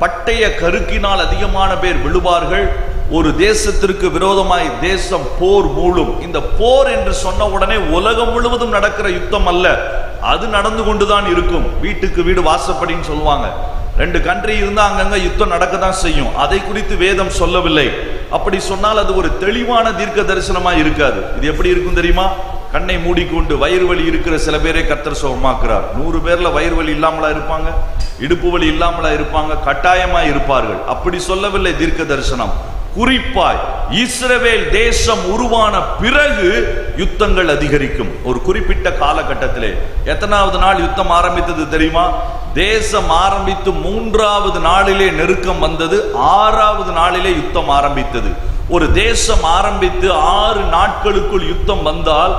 பட்டய கருக்கினால் அதிகமான பேர் விழுவார்கள். ஒரு தேசத்திற்கு விரோதமாய் தேசம் போர் மூளும். இந்த போர் என்று சொன்ன உடனே உலகம் முழுவதும் நடக்கிற யுத்தம் அல்ல, அது நடந்து கொண்டுதான் இருக்கும். வீட்டுக்கு வீடு வாசப்படின்னு சொல்லுவாங்க. 2 கண்ட்ரி இருந்தா அங்கங்க யுத்தம் நடக்கதான் செய்யும். அதை குறித்து வேதம் சொல்லவில்லை. அப்படி சொன்னால் அது ஒரு தெளிவான தீர்க்க தரிசனமா இருக்காது. இது எப்படி இருக்கும் தெரியுமா? கண்ணை மூடிக்கொண்டு வயிறு வலி இருக்கிற சில பேரை கர்த்தர் சுகமாக்குறார். 100 பேர்ல வயிறு வலி இல்லாமலா இருப்பாங்க, இடுப்பு வலி இல்லாமலா இருப்பாங்க, கட்டாயமா இருப்பார்கள். அப்படி சொல்லவில்லை தீர்க்க தரிசனம். குறிப்பாய் இஸ்ரவேல் தேசம் உருவான பிறகு யுத்தங்கள் அதிகரிக்கும். ஒரு குறிப்பிட்ட காலகட்டத்திலே எத்தனாவது நாள் யுத்தம் ஆரம்பித்தது தெரியுமா? தேசம் ஆரம்பித்து 3வது நாளிலே நெருக்கம் வந்தது, 6வது நாளிலே யுத்தம் ஆரம்பித்தது. ஒரு தேசம் ஆரம்பித்து 6 நாட்களுக்குள் யுத்தம் வந்தால்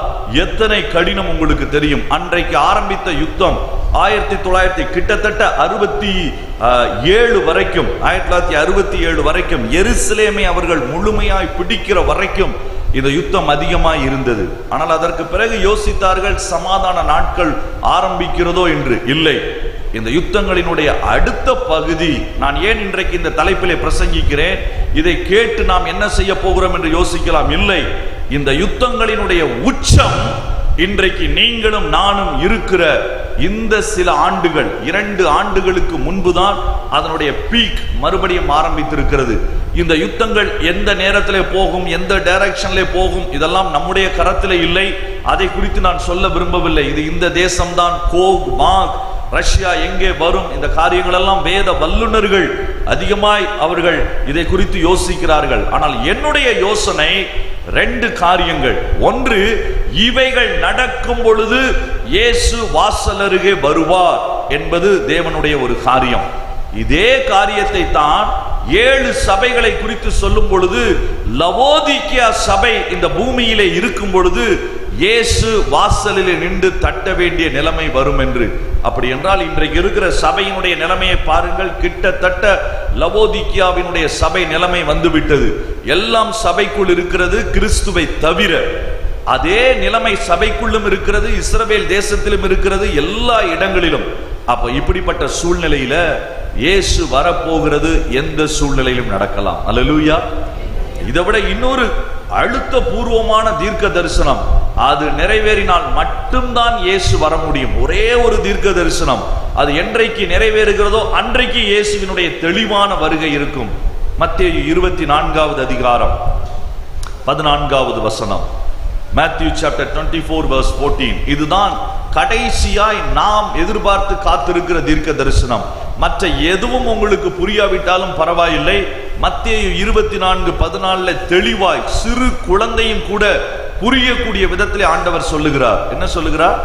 எத்தனை கடினம் உங்களுக்கு தெரியும். அன்றைக்கு ஆரம்பித்த யுத்தம் 1900 கிட்டத்தட்ட 67 வரைக்கும், 1967 வரைக்கும், எருசலேமை அவர்கள் முழுமையாய் பிடிக்கிற வரைக்கும் இந்த யுத்தம் அதிகமாய் இருந்தது. ஆனால் அதற்கு பிறகு யோசித்தார்கள், சமாதான நாட்கள் ஆரம்பிக்கிறதோ என்று. இல்லை, இந்த யுத்தங்களினுடைய அடுத்த பகுதி. நான் ஏன் இன்றைக்கு இந்த தலைப்பிலே பிரசங்கிக்கிறேன்? இதை கேட்டு நாம் என்ன செய்ய போகிறோம் என்று யோசிக்கலாம். இல்லை, இந்த யுத்தங்களினுடைய உச்சம் இன்றைக்கு நீங்களும் நானும் இருக்கிற இந்த சில ஆண்டுகள், 2 ஆண்டுகளுக்கு முன்புதான் அதனுடைய பீக் மறுபடியும் ஆரம்பித்திருக்கிறது. இந்த யுத்தங்கள் எந்த நேரத்திலே போகும், எந்த டைரக்ஷன்ல போகும், இதெல்லாம் நம்முடைய கரத்திலே இல்லை. அதை குறித்து நான் சொல்ல விரும்பவில்லை. இது இந்த தேசம்தான், கோக் மாக், ரஷ்யா எங்கே வரும், இந்த காரியங்கள் எல்லாம் வேத வல்லுநர்கள் அதிகமாய் அவர்கள் இதை குறித்து யோசிக்கிறார்கள். ஆனால் என்னுடைய யோசனை 2 காரியங்கள். ஒன்று, இவைகள் நடக்கும் பொழுது இயேசு வாசல் அருகே வருவார் என்பது தேவனுடைய ஒரு காரியம். இதே காரியத்தை தான் 7 சபைகளை குறித்து சொல்லும் பொழுது, லவோதிக்கியா சபை இந்த பூமியிலே இருக்கும் பொழுது இயேசு வாசலிலே நின்று தட்ட வேண்டிய நிலைமை வரும் என்று. அப்படி என்றால் இன்றைக்கு இருக்கிற சபையினுடைய நிலைமையை பாருங்கள். கிட்டத்தட்ட லவோதிக்கியாவினுடைய சபை நிலைமை வந்துவிட்டது. எல்லாம் சபைக்குள் இருக்கிறது, கிறிஸ்துவை தவிர. அதே நிலைமை சபைக்குள்ளும் இருக்கிறது, இஸ்ரவேல் தேசத்திலும் இருக்கிறது, எல்லா இடங்களிலும். அப்ப இப்படிப்பட்ட சூழ்நிலையில இயேசு வரப்போகிறது எந்த சூழ்நிலையிலும் நடக்கலாம். அல்லேலூயா. இதை விட இன்னொரு அழுத்த பூர்வமான தீர்க்க தரிசனம், அது நிறைவேறினால் மட்டும்தான் இயேசு வர முடியும். ஒரே ஒரு தீர்க்க தரிசனம், அது என்றைக்கு நிறைவேறுகிறதோ அன்றைக்கு இயேசுவினுடைய தெளிவான வருகை இருக்கும். மத்தேயு 24வது அதிகாரம் 14வது வசனம். Matthew chapter 24 verse 14. இதுதான் கடைசியாய் நாம் எதிர்பார்த்து காத்திருக்கிற தீர்க்க தரிசனம். மற்ற எதுவும் உங்களுக்கு புரியாவிட்டாலும் பரவாயில்லை. மத்தேயு 24:14 தெளிவாய் சிறு குழந்தையும் கூட புரியக்கூடிய விதத்திலே ஆண்டவர் சொல்லுகிறார். என்ன சொல்லுகிறார்?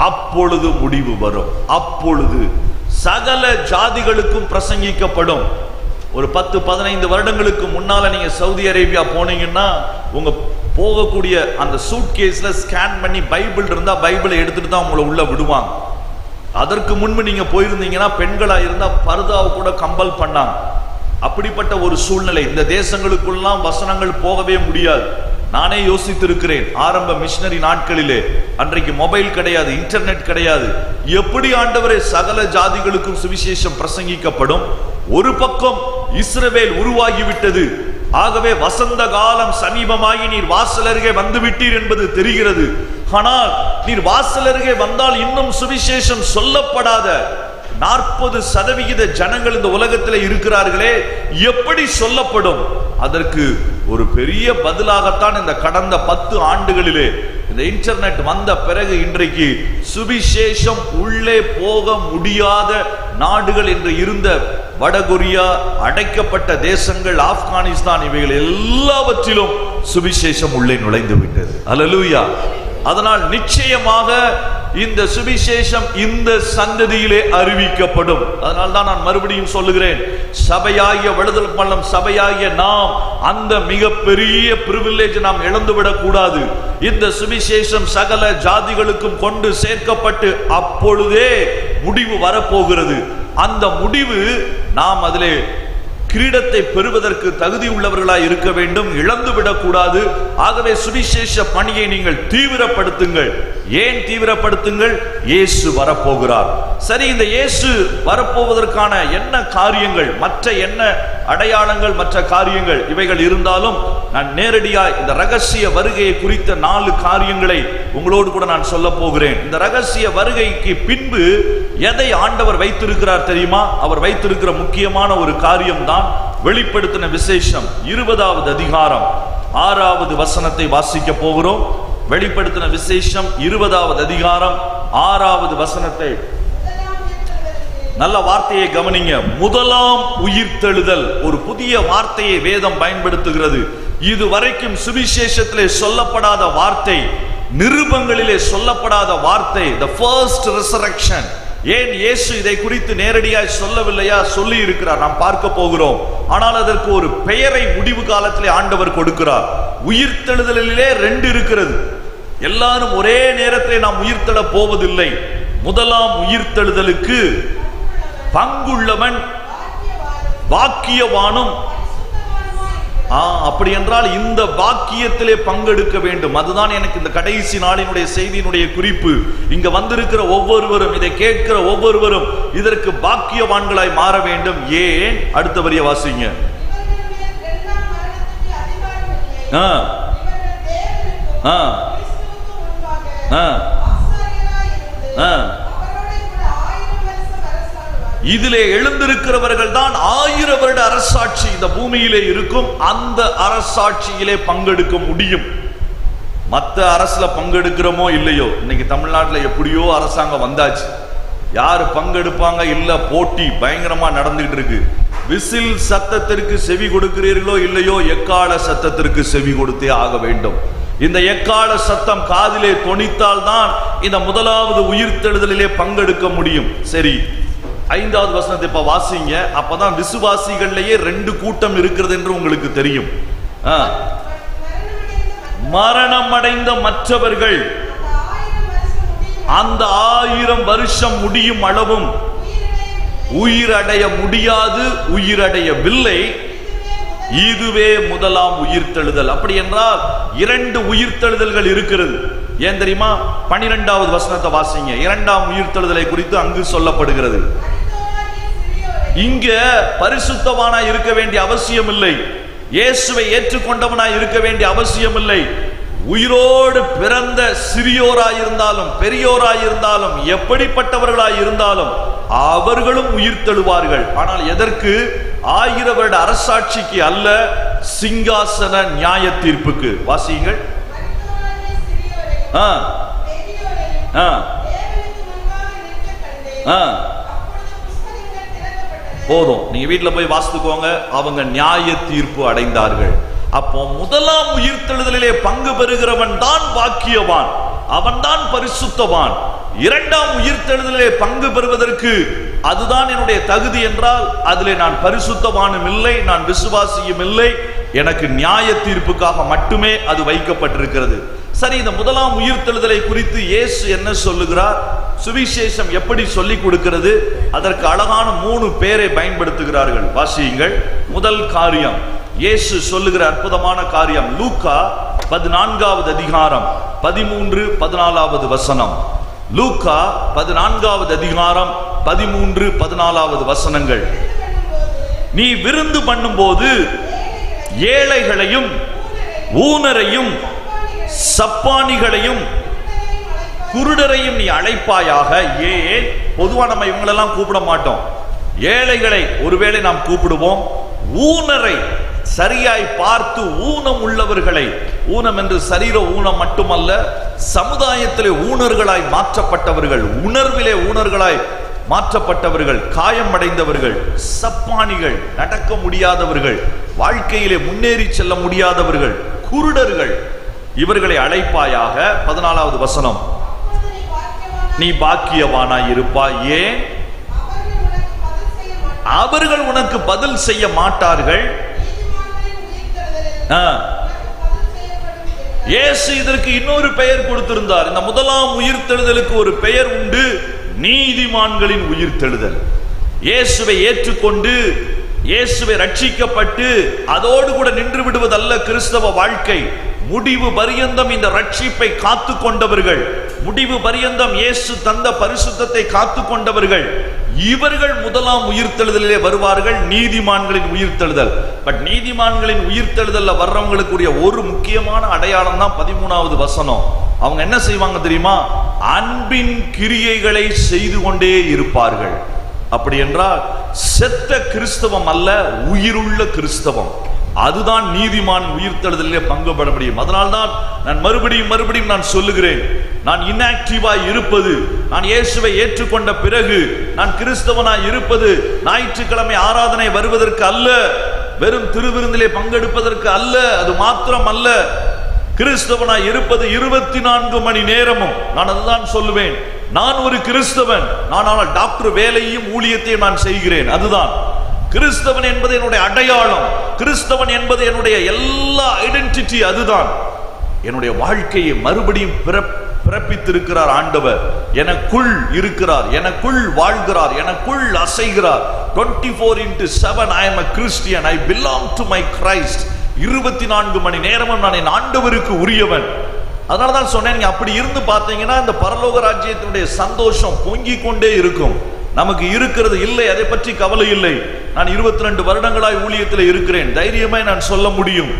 அப்பொழுது முடிவு வரும். அப்பொழுது சகல ஜாதிகளுக்கும் பிரசங்கிக்கப்படும். ஒரு 10-15 வருடங்களுக்கு முன்னால நீங்க சவுதி அரேபியா போனீங்கன்னா, உங்க போகக்கூடிய அந்த சூட்கேஸ்ல ஸ்கேன் பண்ணி பைபிள் இருந்தா பைபிளை எடுத்துட்டு தான் உங்களை உள்ள விடுவாங்க. அதற்கு முன்பு நீங்க போயிருந்தீங்கன்னா, பெண்களா இருந்தா பர்தாவை கூட கம்பல் பண்ணாங்க. அப்படிப்பட்ட ஒரு சூழ்நிலை. இந்த தேசங்களுக்குள்ளாம் வசனங்கள் போகவே முடியாது. நானே யோசித்திருக்கிறேன். ஆரம்ப மிஷனரி நாட்களிலே அன்றைக்கு மொபைல் கிடையாது, இன்டர்நெட் கிடையாது. எப்படி ஆண்டவரே சகல ஜாதிகளுக்கும் சுவிசேஷம் பிரசங்கிக்கப்படும்? ஒரு பக்கம் இஸ்ரவேல் உருவாகிவிட்டது. ஆகவே வசந்த காலம் சமீபமாகி நீர் வாசல் அருகே வந்து விட்டீர் என்பது தெரிகிறது. ஆனால் நீர் வாசல் அருகே வந்தால் இன்னும் சுவிசேஷம் சொல்லப்படாத 40% ஜனங்கள் இந்த உலகத்தில் இருக்கிறார்களே, எப்படி சொல்லப்படும்? அதற்கு ஒரு பெரிய பதிலாகத்தான் இந்த கடந்த 10 ஆண்டுகளிலே இந்த இன்டர்நெட் வந்த பிறகு இன்றைக்கு சுவிசேஷம் உள்ளே போக முடியாத நாடுகள் என்று இருந்த வடகொரியா, அடைக்கப்பட்ட தேசங்கள், ஆப்கானிஸ்தான், இவைகள் எல்லாவற்றிலும் சுவிசேஷம் உள்ளே நுழைந்து விட்டது. அல்லேலூயா. அதனால் நிச்சயமாக இந்த சுவிசேஷம் இந்த சந்ததியிலே அறிவிக்கப்படும். அதனால் தான் நான் மறுபடியும் சொல்லுகிறேன், சபையாகிய விடுதலை பள்ளம் சபையாகிய நாம் அந்த மிகப்பெரிய பிரிவிலேஜ் நாம் இழந்துவிடக் கூடாது. இந்த சுவிசேஷம் சகல ஜாதிகளுக்கும் கொண்டு சேர்க்கப்பட்டு அப்பொழுதே முடிவு வரப்போகிறது. அந்த முடிவு நாம் அதிலே கிரீடத்தை பெறுவதற்கு தகுதி உள்ளவர்களாய் இருக்க வேண்டும், இழந்துவிடக் கூடாது. ஆகவே சுவிசேஷ பணியை நீங்கள் தீவிரப்படுத்துங்கள். ஏன் தீவிரப்படுத்துங்கள்? இயேசு வரப்போகிறார். சரி, இந்த இயேசு வரப்போவதற்கான என்ன காரியங்கள், மற்ற என்ன அடையாளங்கள், மற்ற காரியங்கள் இவைகள் இருந்தாலும் நான் நேரடியாய் இந்த ரகசிய வருகையை குறித்த 4 காரியங்களை உங்களோடு கூட நான் சொல்ல போகிறேன். இந்த ரகசிய வருகைக்கு பின்பு எதை ஆண்டவர் வைத்திருக்கிறார் தெரியுமா? அவர் வைத்திருக்கிற முக்கியமான ஒரு காரியம் தான் வெளிப்படுத்தின விசேஷம் 20வது அதிகாரம் 6வது வசனத்தை வாசிக்க போகிறோம். வெளிப்படுத்தின விசேஷம் 20வது அதிகாரம் 6வது வசனத்தை, நல்ல வார்த்தையை கவனிங்க. முதலாம் உயிர்த்தெழுதல் ஒரு புதிய வார்த்தையை வேதம் பயன்படுத்துகிறது. இதுவரைக்கும் சுவிசேஷத்திலே சொல்லப்படாத வார்த்தை, நிருபங்களிலே சொல்லப்படாத வார்த்தை, the first resurrection. ஏன் இயேசு இதை குறித்து நேரடியாய் சொல்லவில்லையா? சொல்லி இருக்கிறார், நாம் பார்க்க போகிறோம். ஆனால் அதற்கு ஒரு பெயரை முடிவு காலத்திலே ஆண்டவர் கொடுக்கிறார். உயிர்த்தெழுதலிலே 2 இருக்கிறது. எல்லாரும் ஒரே நேரத்திலே நாம் உயிர்த்தெழ போவதில்லை. முதலாம் உயிர்த்தெழுதலுக்கு பங்குள்ளவன் பாக்கியவானும். அப்படி என்றால் இந்த பாக்கியத்திலே பங்கெடுக்க வேண்டும். அதுதான் எனக்கு இந்த கடைசி நாளினுடைய செய்தியினுடைய குறிப்பு. இங்க வந்திருக்கிற ஒவ்வொருவரும், இதை கேட்கிற ஒவ்வொருவரும் இதற்கு பாக்கியவான்களாய் மாற வேண்டும். ஏன்? அடுத்த வரிய வாசிங்க. இதிலே எழுந்திருக்கிறவர்கள் தான் 1000 வருட அரசாட்சி இந்த பூமியிலே இருக்கும். அந்த அரசாட்சியிலே பங்கெடுக்க முடியும். மற்ற அரசுல பங்கெடுக்கிறோமோ இல்லையோ, இன்னைக்கு தமிழ்நாட்டில் எப்படியோ அரசாங்கம் வந்தாச்சு. யாரு பங்கெடுப்பாங்க? இல்ல, போட்டி பயங்கரமா நடந்துகிட்டு இருக்கு. விசில் சத்தத்திற்கு செவி கொடுக்கிறீர்களோ இல்லையோ, எக்கால சத்தத்திற்கு செவி கொடுத்தே ஆக வேண்டும். இந்த எக்கால சத்தம் காதிலே தொனித்தால் தான் இந்த முதலாவது உயிர்த்தெழுதலிலே பங்கெடுக்க முடியும். சரி, 5வது வசனத்தை இப்ப வாசிங்க. அப்பதான் விசுவாசிகள்லயே 2 கூட்டம் இருக்கிறது என்று உங்களுக்கு தெரியும். மரணம் அடைந்த மற்றவர்கள் அந்த 1000 வருஷம் முடியும் அளவும் உயிரடைய முடியாது, உயிரடையவில்லை. இதுவே முதலாம் உயிர்த்தெழுதல். அப்படி என்றால் 2 உயிர்த்தெழுதல்கள் இருக்கிறது. ஏன் தெரியுமா? 12வது வசனத்தை வாசிங்க. 2ஆம் உயிர்த்தெழுதலை குறித்து அங்கு சொல்லப்படுகிறது. இங்க பரிசுத்தவானா இருக்க வேண்டிய அவசியம் இல்லை, இயேசுவை ஏற்றுக்கொண்டவனா இருக்க வேண்டிய அவசியம் இல்லை. உயிரோடு பிறந்த சிறியோராயிருந்தாலும் பெரியோராயிருந்தாலும் எப்படிப்பட்டவர்களாயிருந்தாலும் அவர்களும் உயிர்த்தெழுவார்கள். ஆனால் எதற்கு? 1000 வருட அரசாட்சிக்கு அல்ல, சிங்காசன நியாய தீர்ப்புக்கு. வாசியுங்கள். போதும், நீங்க வீட்டுல போய் வாசித்துக்கோங்க. அவங்க நியாய தீர்ப்பு அடைந்தார்கள். அப்போ முதலாம் உயிர்த்தெழுதலிலே பங்கு பெறுகிறவன் தான் பாக்கியவான், அவன் தான் பரிசுத்தவான். 2ஆம் உயிர்த்தெழுதலிலே பங்கு பெறுவதற்கு அதுதான் என்னுடைய தகுதி என்றால் அதிலே நான் பரிசுத்தவானும் இல்லை, நான் விசுவாசியும் இல்லை. எனக்கு நியாய தீர்ப்புக்காக மட்டுமே அது வைக்கப்பட்டிருக்கிறது. சரி, இந்த முதலாம் உயிர்த்தெழுதலை குறித்து இயேசு என்ன சொல்லுகிறார்? சுவிசேஷம் எப்படி சொல்லிக் கொடுக்கிறது? அதற்கு அழகான 3 பேரை பயன்படுத்துகிறார்கள். வாசியுங்கள். முதல் காரியம், இயேசு சொல்லுகிற அற்புதமான காரியம். லூக்கா 14வது அதிகாரம் 13-14வது வசனம். லூக்கா 14வது அதிகாரம் 13-14வது வசனங்கள். நீ விருந்து பண்ணும்போது ஏழைகளையும் ஊனரையும் சப்பானிகளையும் குருடரையும் நீ அழைப்பாயாக. ஏன்? பொதுவா நம்ம இவங்களெல்லாம் கூப்பிட மாட்டோம். ஏழைகளை ஒருவேளை நாம் கூப்பிடுவோம். ஊனரை சரியாய் பார்த்து ஊனம் உள்ளவர்களை, ஊனம் என்று சரீர ஊனம் மட்டுமல்ல, சமுதாயத்திலே ஊனர்களாய் மாற்றப்பட்டவர்கள், உணர்விலே ஊனர்களாய் மாற்றப்பட்டவர்கள், காயமடைந்தவர்கள், சப்பானிகள், நடக்க முடியாதவர்கள், வாழ்க்கையிலே முன்னேறி செல்ல முடியாதவர்கள், குருடர்கள், இவர்களை அழைப்பாயாக. 14வது வசனம். நீ பாக்கியவானாய் இருப்பாய். ஏன்? அவர்கள் உனக்கு பதில் செய்ய மாட்டார்கள். இயேசு இதற்கு இன்னொரு பெயர் கொடுத்திருந்தார். இந்த முதலாம் உயிர்த்தெழுதலுக்கு ஒரு பெயர் உண்டு, நீதிமான்களின் உயிர்த்தெழுதல். இயேசுவை ஏற்றுக்கொண்டு இயேசுவை ரட்சிக்கப்பட்டு அதோடு கூட நின்று விடுவதல்ல கிறிஸ்தவ வாழ்க்கை. முடிவு பரியந்தம் இந்த ரட்சிப்பை காத்து கொண்டவர்கள், முடிவு பரியந்தம் இயேசு தந்த பரிசுத்தத்தை காத்து கொண்டவர்கள், இவர்கள் முதலாம் உயிர்த்தெழுதலிலே வருவார்கள், நீதிமான்களின் உயிர்த்தெழுதல். பட் நீதிமான்களின் உயிர்த்தெழுதல்ல வர்றவங்களுக்குரிய ஒரு முக்கியமான அடையாளம் தான் 13வது வசனம். அவங்க என்ன செய்வாங்க தெரியுமா? அன்பின் கிரியைகளை செய்து கொண்டே இருப்பார்கள். அப்படி என்றால் செத்த கிறிஸ்தவம் அல்ல, உயிருள்ள கிறிஸ்தவம். அதுதான் நீதிமான் உயிர்த்தெழுதலிலே பங்கு பெற முடியும். அதனால்தான் நான் மறுபடியும் நான் சொல்லுகிறேன், நான் இன்ஆக்டிவாய் இருப்பது, நான் இயேசுவை ஏற்றுக்கொண்ட பிறகு நான் கிறிஸ்தவனாய் இருப்பது ஞாயிற்றுக்கிழமை ஆராதனை வருவதற்கு அல்ல, வெறும் திருவிருந்திலே பங்கெடுப்பதற்கு அல்ல, அது மாத்திரம் அல்ல. கிறிஸ்தவனாய் இருப்பது 24 மணி நேரமும். நான் அதுதான் சொல்லுவேன், நான் ஒரு கிறிஸ்தவன். ஆனால் டாக்டர் வேலையும் ஊழியத்தையும் நான் செய்கிறேன். அதுதான் கிறிஸ்தவன் என்பது என்னுடைய அடையாளம், கிறிஸ்தவன் என்பது என்னுடைய எல்லா ஐடென்டிட்டி. அதுதான் என்னுடைய வாழ்க்கையை மறுபடியும் பிறப்பித்திருக்கிறார் ஆண்டவர். எனக்குள் இருக்கிறார், எனக்குள் வாழ்கிறார், எனக்குள் அசைகிறார். 24/7 I am a Christian, I belong to my Christ. 24 மணி நேரமும் நான் என் ஆண்டவருக்கு உரியவன். அதனாலதான் சொன்னேன், நீங்க அப்படி இருந்து பார்த்தீங்கன்னா இந்த பரலோக ராஜ்யத்தினுடைய சந்தோஷம் பொங்கிக் கொண்டே இருக்கும். நமக்கு இருக்கிறது இல்லை, அதை பற்றி கவலை இல்லை. நான் 22 வருடங்களாய் ஊழியத்தில் இருக்கிறேன், தைரியமாய் நான் சொல்ல முடியும்.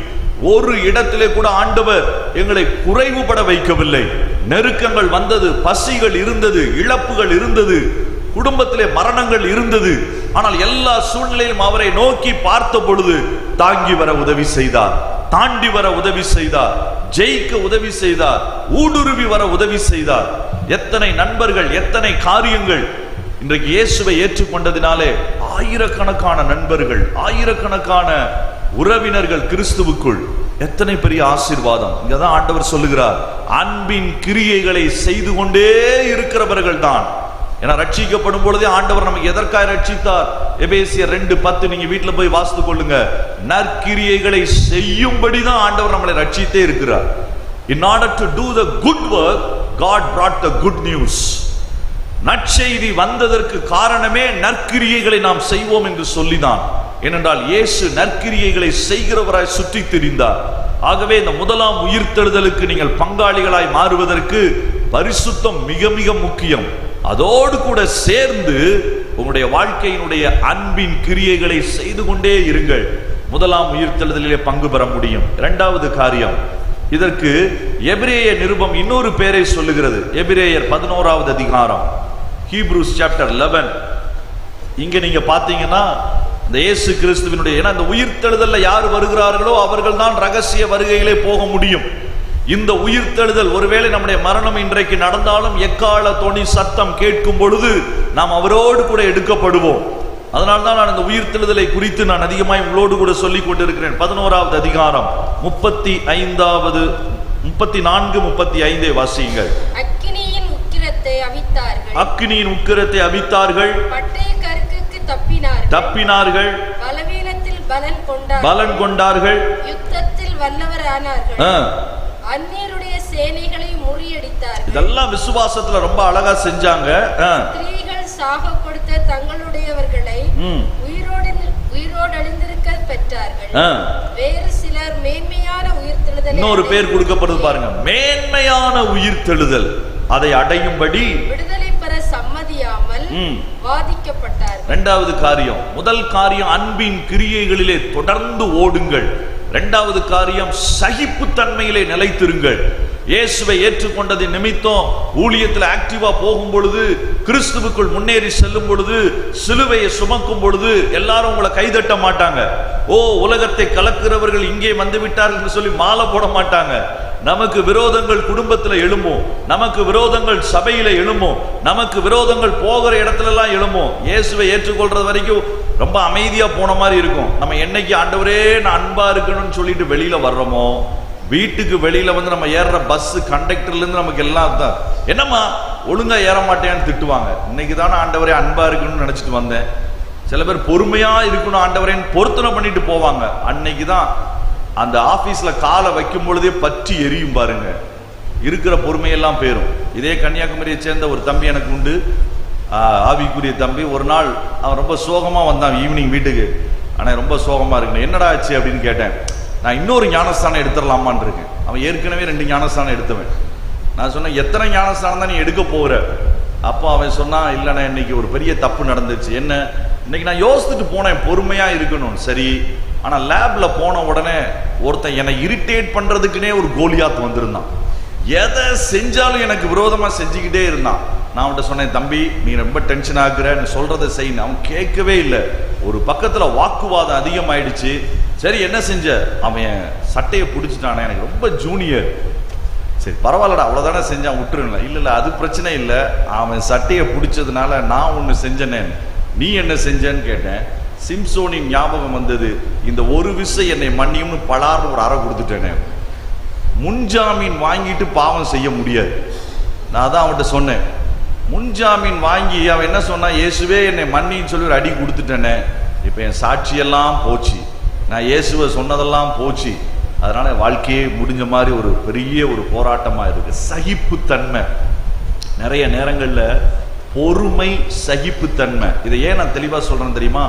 ஒரு இடத்திலே கூட ஆண்டவர் எங்களை குறைவுபட வைக்கவில்லை. நெருக்கங்கள் வந்தது, பசிகள் இருந்தது, இழப்புகள் இருந்தது, குடும்பத்திலே மரணங்கள் இருந்தது. ஆனால் எல்லா சூழ்நிலையிலும் அவரை நோக்கி பார்த்த பொழுது தாங்கி வர உதவி செய்தார், தாண்டி வர உதவி செய்தார், ஜெயிக்க உதவி செய்தார், ஊடுருவி வர உதவி செய்தார். எத்தனை நண்பர்கள், எத்தனை காரியங்கள். இன்றைக்கு இயேசுவை ஏற்றுக்கொண்டதினாலே ஆயிரக்கணக்கான நண்பர்கள், ஆயிரக்கணக்கான உறவினர்கள் கிறிஸ்துவுக்குள். எத்தனை பெரிய ஆசீர்வாதம். இங்கதான் ஆண்டவர் சொல்லுகிறார், அன்பின் கிரியைகளை செய்து கொண்டே இருக்கிறவர்கள் தான். ஏன்னா ரட்சிக்கப்படும் பொழுதே ஆண்டவர் நமக்கு எதற்காக ரட்சித்தார்? எபேசியர் 2:10 நீங்க வீட்டுல போய் வாசித்து கொள்ளுங்க. நற்கிரியைகளை செய்யும்படிதான் ஆண்டவர் நம்மளை ரட்சித்தே இருக்கிறார். In order to do the good work, God brought the good news. நற்செய்தி வந்ததற்கு காரணமே நற்கிரியைகளை நாம் செய்வோம் என்று சொல்லிதான். ஏனென்றால் இயேசு நற்கிரியைகளை செய்கிறவராய் சுற்றி திரிந்தார். ஆகவே இந்த முதலாம் உயிர்த்தெழுதலுக்கு நீங்கள் பங்காளிகளாய் மாறுவதற்கு பரிசுத்தம் மிக மிக முக்கியம். அதோடு கூட சேர்ந்து உங்களுடைய வாழ்க்கையினுடைய அன்பின் கிரியைகளை செய்து கொண்டே இருங்கள். முதலாம் உயிர்த்தெழுதலிலே பங்கு பெற முடியும். இரண்டாவது காரியம், இதற்கு எபிரேய நிருபம் இன்னொரு பேரை சொல்லுகிறது. எபிரேயர் 11வது அதிகாரம், ஹீப்ரூஸ் சாப்டர் 11. இங்க நீங்க பாத்தீங்கன்னா இந்த இயேசு கிறிஸ்துவினுடைய, ஏன்னா இந்த உயிர்த்தெழுதல்ல யார் வருகிறார்களோ அவர்கள் தான் ரகசிய வருகையிலே போக முடியும். இந்த உயிர்த்தெழுதல், ஒருவேளை நம்முடைய மரணம் இன்றைக்கு நடந்தாலும் எக்கால தொனி சத்தம் கேட்கும் பொழுது நாம் அவரோடு கூட எடுக்கப்படுவோம். அதனால்தான் நான் இந்த உயிர்த்தெழுதலை குறித்து நான் அதிகமாய் உங்களோடு கூட சொல்லிக் கொண்டிருக்கிறேன். 11வது அதிகாரம் 34, 35 வாசியுங்கள். அக்கினியின் உக்கிரத்தை அவித்தார்கள், அக்கினியின் உக்கிரத்தை அவித்தார்கள், பட்டய கருக்குக்கு தப்பினார்கள், பலவீனத்தில் பலன் கொண்டார்கள், யுத்தத்தில் வல்லவரானார்கள், அந்நியருடைய சேனைகளை முறியடித்தார்கள். இதெல்லாம் விசுவாசத்துல ரொம்ப அழகா செஞ்சாங்க. ஸ்திரீகள் சாக கொடுத்த தங்களுடையவர்களை உயிரோடு அழிந்திருக்க பெற்றார்கள். வேறு சிலர் மேன்மையான உயிர்த்தெழுதல், இன்னொரு பேர் கொடுக்கப்படுது பாருங்க, மேன்மையான உயிர்த்தெழுதல், அதை அடையும்படி விடுதலை பெற சம்மதியாமல் வாதிக்கப்பட்டார்கள். இரண்டாவது காரியம், முதல் காரியம் அன்பின் கிரியைகளிலே தொடர்ந்து ஓடுங்கள். இரண்டாவது காரியம் சகிப்புத்தன்மையிலே நிலைத்திருங்கள். இயேசுவை ஏற்றுக்கொண்டது நிமித்தம் ஊழியத்தில் ஆக்டிவா போகும் பொழுது, கிறிஸ்துவுக்குள் முன்னேறி செல்லும் பொழுது, சிலுவையை சுமக்கும் பொழுது எல்லாரும் உங்களை கைதட்ட மாட்டாங்க. ஓ, உலகத்தை கலக்கிறவர்கள் இங்கே வந்து விட்டார்கள் என்று சொல்லி மாலை போட மாட்டாங்க. நமக்கு விரோதங்கள் குடும்பத்தில் எழும்பும், நமக்கு விரோதங்கள் சபையில எழும்பும், நமக்கு விரோதங்கள் போகிற இடத்துல எல்லாம் எழும்பும். இயேசுவை ஏற்றுக்கொள்றது வரைக்கும் ரொம்ப அமைதியா போன மாதிரி இருக்கும். நம்ம என்னைக்கு ஆண்டவரே நான் அன்பா இருக்கணும்னு சொல்லிட்டு வெளியில வர்றோமோ, வீட்டுக்கு வெளியில வந்து நம்ம ஏறுற பஸ் கண்டக்டர்ல இருந்து நமக்கு எல்லாம் தான், என்னம்மா ஒழுங்கா ஏற மாட்டேன்னு திட்டுவாங்க. இன்னைக்கு தானே ஆண்டவரே அன்பா இருக்கணும்னு நினைச்சிட்டு வந்தேன். சில பேர் பொறுமையா இருக்கணும் ஆண்டவரேன்னு பொருத்தனை பண்ணிட்டு போவாங்க. அன்னைக்கு தான் அந்த ஆபீஸ்ல காலை வைக்கும் பொழுதே பற்றி எரியும் பாருங்க, இருக்கிற பொறுமையெல்லாம் போயிரும். இதே கன்னியாகுமரியை சேர்ந்த ஒரு தம்பி எனக்கு உண்டு, ஆவிக்குரிய தம்பி. ஒரு நாள் அவன் ரொம்ப சோகமா வந்தான் ஈவினிங் வீட்டுக்கு. ஆனால் ரொம்ப சோகமா இருக்கு, என்னடா ஆச்சு அப்படின்னு கேட்டேன். நான் இன்னொரு ஞானஸ்தானம் எடுத்துடலாமான் இருக்கேன். அவன் ஏற்கனவே 2 ஞானஸ்தானம் எடுத்தவன். நான் சொன்னேன், எத்தனை ஞானஸ்தானம் தான் நீ எடுக்க போகிற? அப்போ அவன் சொன்னான், இல்லைண்ணா இன்னைக்கு ஒரு பெரிய தப்பு நடந்துச்சு. என்ன? இன்னைக்கு நான் யோசிச்சுட்டு போனேன் பொறுமையா இருக்கணும், சரி. ஆனா லேப்ல போன உடனே ஒருத்தன் என்னை இரிட்டேட் பண்றதுக்குன்னே ஒரு கோலியாத் வந்திருந்தான். எதை செஞ்சாலும் எனக்கு விரோதமா செஞ்சுக்கிட்டே இருந்தான். நான் அவன்கிட்ட சொன்னேன், தம்பி நீ ரொம்ப டென்ஷன் ஆகுற, நீ சொல்றதை செய்யணும். அவன் கேட்கவே இல்லை. ஒரு பக்கத்துல வாக்குவாதம் அதிகமாயிடுச்சு. சரி என்ன செஞ்ச? அவன் சட்டையை பிடிச்சிட்டானே, எனக்கு ரொம்ப ஜூனியர். சரி பரவாயில்லடா, அவ்வளவுதானே செஞ்சான், விட்டுருல. இல்ல அது பிரச்சனை இல்லை, அவன் சட்டையை பிடிச்சதுனால நான் ஒண்ணு செஞ்சனே, நீ என்ன செஞ்சன்னு கேட்டேன். சிம்சோனின் ஞாபகம் வந்தது. இந்த ஒரு விசை என்னை மன்னியும்னு பலார்னு ஒரு அறை கொடுத்துட்டேனே. முன்ஜாமீன் வாங்கிட்டு பாவம் செய்ய முடியாது. நான் தான் அவன்கிட்ட சொன்னேன், முன்ஜாமீன் வாங்கி அவன் என்ன சொன்னா, இயேசுவே என்னை மன்னின்னு சொல்லி ஒரு அடி கொடுத்துட்டேனே. இப்ப என் சாட்சியெல்லாம் போச்சு, நான் இயேசுவை சொன்னதெல்லாம் போச்சு, அதனால வாழ்க்கையே முடிஞ்ச மாதிரி ஒரு பெரிய ஒரு போராட்டமா இருக்கு. சகிப்புத்தன்மை, நிறைய நேரங்கள்ல பொறுமை, சகிப்புத்தன்மை. இதை ஏன் நான் தெளிவா சொல்றேன் தெரியுமா?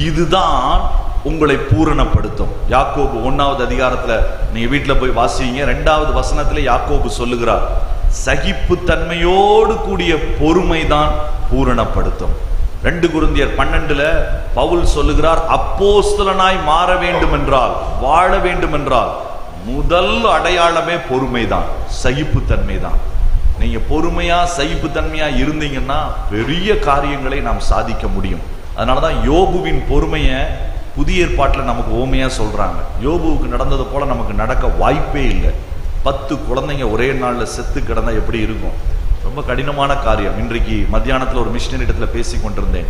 இதுதான் உங்களை பூரணப்படுத்தும். யாக்கோபு 1வது அதிகாரத்துல நீங்க வீட்டுல போய் வாசிங்க, 2வது வசனத்துல யாக்கோபு சொல்லுகிறார், சகிப்புத்தன்மையோடு கூடிய பொறுமை தான் பூரணப்படுத்தும். 2 கொரிந்தியர் 12ல பவுல் சொல்லுகிறார், அப்போஸ்தலனாய் மாற வேண்டும் என்றால், வாழ வேண்டும் என்றால் முதல் அடையாளமே பொறுமைதான், சகிப்புத்தன்மை தான். நீங்க பொறுமையா சகிப்புத்தன்மையா இருந்தீங்கன்னா பெரிய காரியங்களை நாம் சாதிக்க முடியும். அதனாலதான் யோபுவின் பொறுமையை புதிய ஏற்பாட்டில் நமக்கு ஓமையா சொல்றாங்க. யோபுவுக்கு நடந்தது போல நமக்கு நடக்க வாய்ப்பே இல்லை. 10 குழந்தைங்க ஒரே நாள்ல செத்து கிடந்தா எப்படி இருக்கும்? ரொம்ப கடினமான காரியம். இன்றைக்கு மத்தியானத்தில் ஒரு மிஷினரி இடத்துல பேசி கொண்டிருந்தேன்.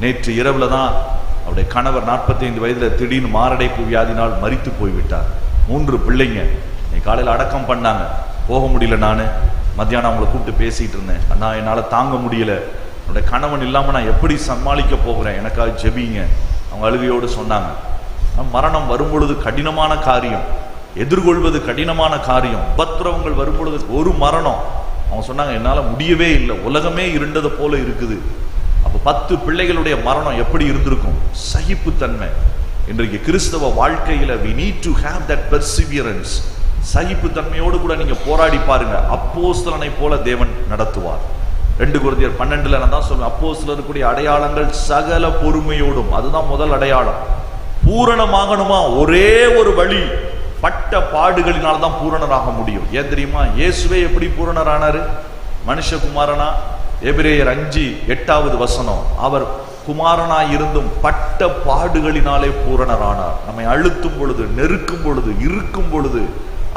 நேற்று இரவுல தான் அவருடைய கணவர் 45 வயதுல திடீர்னு மாரடைப்பு வியாதினால் மரித்து போய்விட்டார். 3 பிள்ளைங்க. காலையில் அடக்கம் பண்ணாங்க, போக முடியல. நான் மத்தியானம் அவங்களை கூப்பிட்டு பேசிட்டு இருந்தேன். அண்ணா என்னால் தாங்க முடியல, என்னுடைய கணவன் இல்லாமல் நான் எப்படி சமாளிக்க போகிறேன், எனக்காக ஜெபிங்க. அவங்க அழுகையோடு சொன்னாங்க. மரணம் வரும்பொழுது கடினமான காரியம், எதிர்கொள்வது கடினமான காரியம். உபத்திரவங்கள் வரும்பொழுது ஒரு மரணம். அவங்க சொன்னாங்க, என்னால் முடியவே இல்லை, உலகமே இருண்டது போல இருக்குது. அப்போ 10 பிள்ளைகளுடைய மரணம் எப்படி இருந்திருக்கும்? சகிப்புத்தன்மை. இன்றைக்கு கிறிஸ்தவ வாழ்க்கையில we need to have that perseverance. சகிப்புத்தன்மையோடு கூட நீங்க போராடி பாருங்க, அப்போஸ்தலனை போல தேவன் நடத்துவார். 2 கொரிந்தியர் 12ல நான் தான் சொல்லுவேன், அப்போஸ்தலருக்குரிய அடையாளங்கள் சகல பொறுமையோடும். அதுதான் முதல் அடையாளம். பூரணமாகணுமா? ஒரே ஒரு வழி, பட்ட பாடுகளினால் தான் பூரணராக முடியும். ஏன் தெரியுமா? இயேசுவே எப்படி பூரணரானாரு? மனுஷகுமாரனா? எபிரேயர் 5:8வது வசனம், அவர் குமாரனாய் இருந்தும் பட்ட பாடுகளினாலே பூரணரானார். நம்மை அழுத்தும் பொழுது, நெருக்கும் பொழுது, இருக்கும் பொழுது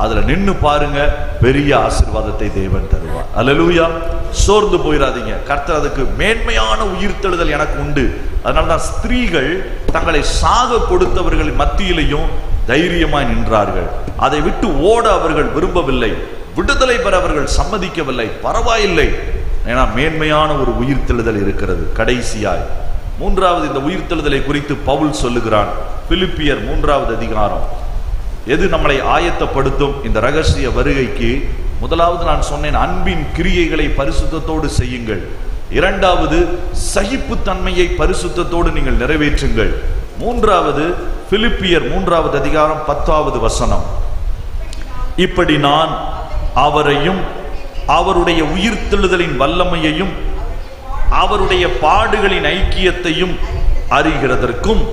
அதுல நின்னு பாருங்க, பெரிய ஆசீர்வாதத்தை தேவன் தருவார். அல்லேலூயா. சோர்ந்து போயிடாதீங்க, கர்த்தர் அதுக்கு மேன்மையான உயிர்த்தெழுதல் எனக்கு உண்டு. அதனால்தான் ஸ்திரீகள் தங்களை சாக கொடுத்தவர்களின் மத்தியிலையும் தைரியமாய் நின்றார்கள். அதை விட்டு ஓட அவர்கள் விரும்பவில்லை, விடுதலை பெற அவர்கள் சம்மதிக்கவில்லை. பரவாயில்லை, ஏன்னா மேன்மையான ஒரு உயிர்த்தெழுதல் இருக்கிறது. கடைசியாய் 3வது இந்த உயிர்த்தெழுதலை குறித்து பவுல் சொல்லுகிறான். பிலிப்பியர் 3வது அதிகாரம். எது நம்மளை ஆயத்தப்படுத்தும் இந்த ரகசிய வருகைக்கு? முதலாவது நான் சொன்னேன், அன்பின் கிரியைகளை பரிசுத்தத்தோடு செய்யுங்கள். 2வது சகிப்புத்தன்மையை பரிசுத்தத்தோடு நீங்கள் நிறைவேற்றுங்கள். 3வது பிலிப்பியர் 3வது அதிகாரம் 10வது வசனம், இப்படி நான் அவரையும் அவருடைய உயிர்த்தெழுதலின் வல்லமையையும் அவருடைய பாடுகளின் ஐக்கியத்தையும் அறிகிறதற்கும்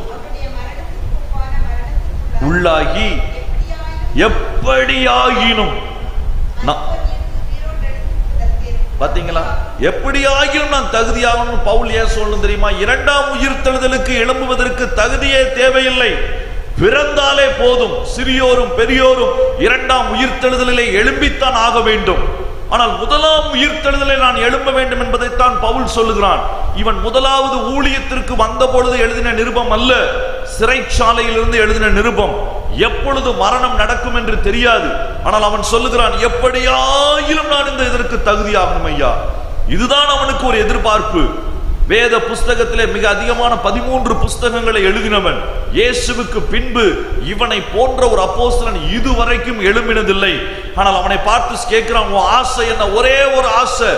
உள்ளாகி எப்படியாகினும், பாத்தீங்களா, எப்படியாகினும் நான் தகுதியாகணும் பவுல் ஏன் சொல்லணும் தெரியுமா? 2ஆம் உயிர்த்தெழுதலுக்கு எழும்புவதற்கு தகுதியே தேவையில்லை, பிறந்தாலே போதும். சிறியோரும் பெரியோரும் 2ஆம் உயிர்த்தெழுதலிலே எழும்பித்தான் ஆக வேண்டும். ஆனால் 1ஆம் உயிர்த்தெழுதலை நான் எழும்ப வேண்டும் என்பதைத்தான் பவுல் சொல்லுகிறான். இவன் 1வது ஊழியத்திற்கு வந்த பொழுது எழுதின நிருபம் அல்ல, சிறைச்சாலையிலிருந்து எழுதின நிருபம். எப்பொழுது மரணம் நடக்கும் என்று தெரியாது. ஆனால் அவன் சொல்லுகிறான், எப்படியாயிலும் நான் இந்த இதற்கு தகுதியாகணும் ஐயா. இதுதான் அவனுக்கு ஒரு எதிர்பார்ப்பு. வேத புஸ்தகத்திலே மிக அதிகமான 13 புஸ்தகங்களை எழுதினவன். இயேசுவுக்கு பின்பு இவனை போன்ற ஒரு அப்போஸ்தலன் இதுவரைக்கும் எழும்பினதில்லை. ஆனால் அவனை பார்த்து கேட்கிறான், உன் ஆசை என்ன? ஒரே ஒரு ஆசை,